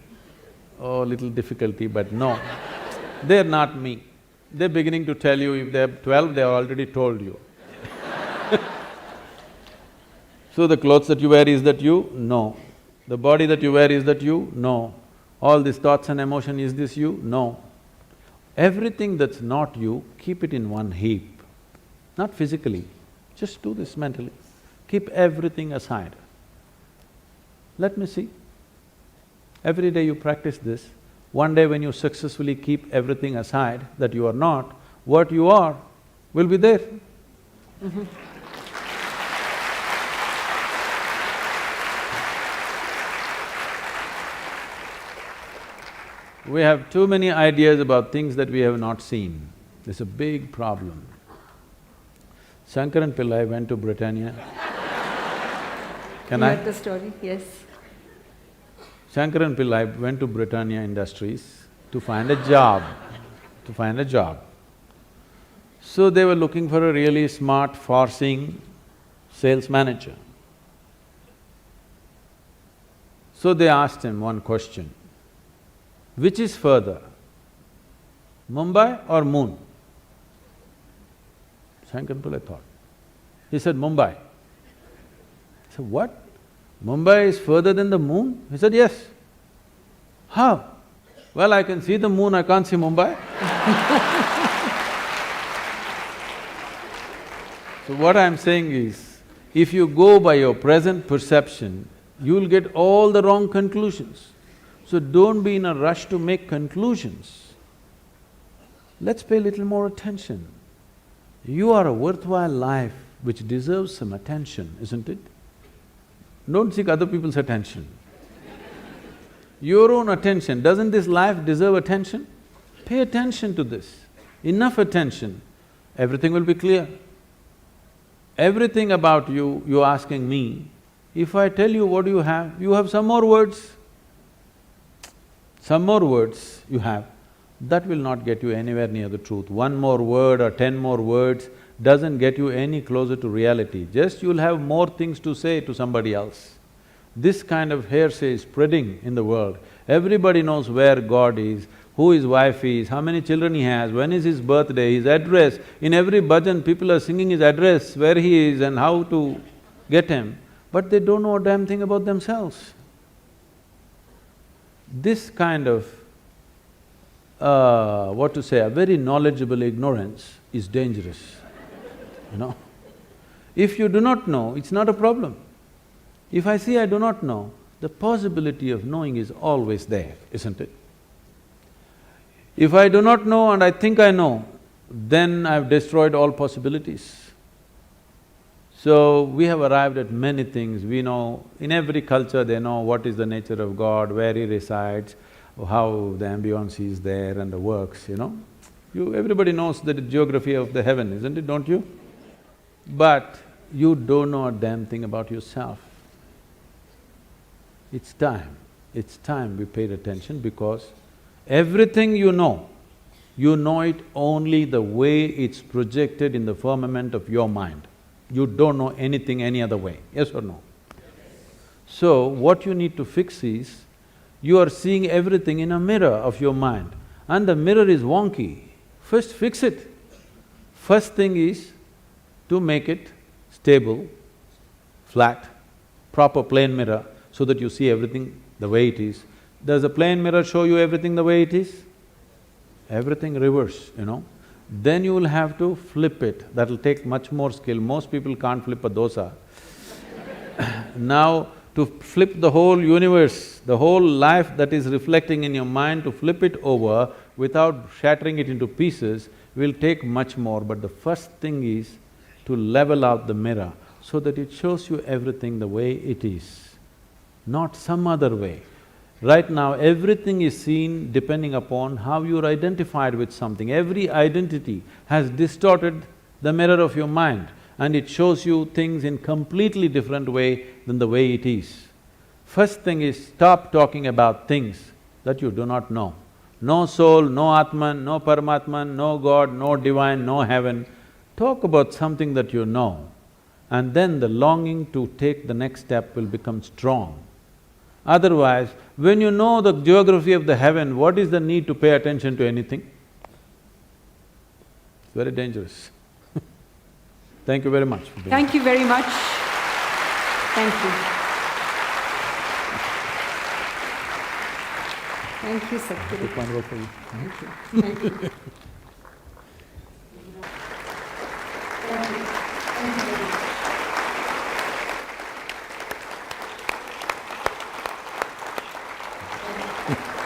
Oh, little difficulty, but no, they're not me. They're beginning to tell you, if they're 12, they've already told you. So the clothes that you wear, is that you? No. The body that you wear, is that you? No. All these thoughts and emotion, is this you? No. Everything that's not you, keep it in one heap. Not physically, Just do this mentally. Keep everything aside. Let me see. Every day you practice this. One day when you successfully keep everything aside that you are not, what you are will be there. We have too many ideas about things that we have not seen. It's a big problem. Shankaran Pillai went to Britannia. Can
You
I?
heard the story, yes.
Shankaran Pillai went to Britannia Industries to find a job, So they were looking for a really smart, far-seeing sales manager. So they asked him one question, which is further, Mumbai or moon? Shankaran Pillai thought. He said, Mumbai. He said, what? Mumbai is further than the moon? He said, yes. How? Well, I can see the moon, I can't see Mumbai. So what I'm saying is, if you go by your present perception, you'll get all the wrong conclusions. So don't be in a rush to make conclusions. Let's pay a little more attention. You are a worthwhile life which deserves some attention, isn't it? Don't seek other people's attention. Your own attention, doesn't this life deserve attention? Pay attention to this, enough attention, everything will be clear. Everything about you, you're asking me, if I tell you what you have some more words. Some more words you have, that will not get you anywhere near the truth. One more word or 10 more words doesn't get you any closer to reality, just you'll have more things to say to somebody else. This kind of hearsay is spreading in the world. Everybody knows where God is, who his wife is, how many children he has, when is his birthday, his address. In every bhajan, people are singing his address, where he is and how to get him, but they don't know a damn thing about themselves. This kind of, a very knowledgeable ignorance is dangerous, you know. If you do not know, it's not a problem. If I say I do not know, the possibility of knowing is always there, isn't it? If I do not know and I think I know, then I've destroyed all possibilities. So, we have arrived at many things, we know, in every culture they know what is the nature of God, where he resides, how the ambience is there and the works, you know. Everybody knows the geography of the heaven, isn't it, don't you? But you don't know a damn thing about yourself. It's time we paid attention because everything you know it only the way it's projected in the firmament of your mind. You don't know anything any other way, yes or no? So, what you need to fix is, you are seeing everything in a mirror of your mind and the mirror is wonky. First fix it. First thing is to make it stable, flat, proper plane mirror so that you see everything the way it is. Does a plane mirror show you everything the way it is? Everything reverse, you know. Then you will have to flip it, that'll take much more skill. Most people can't flip a dosa. Now, to flip the whole universe, the whole life that is reflecting in your mind, to flip it over without shattering it into pieces will take much more, but the first thing is to level out the mirror so that it shows you everything the way it is, not some other way. Right now, everything is seen depending upon how you're identified with something. Every identity has distorted the mirror of your mind and it shows you things in completely different way than the way it is. First thing is, stop talking about things that you do not know. No soul, no Atman, no Paramatman, no God, no divine, no heaven. Talk about something that you know, and then the longing to take the next step will become strong. Otherwise, when you know the geography of the heaven, what is the need to pay attention to anything? It's very dangerous. Thank you very much for being here.
Thank you very much. Thank you. Thank you, Sadhguru.
Take one row for you.
Thank you. Thank you. Thank you.
you.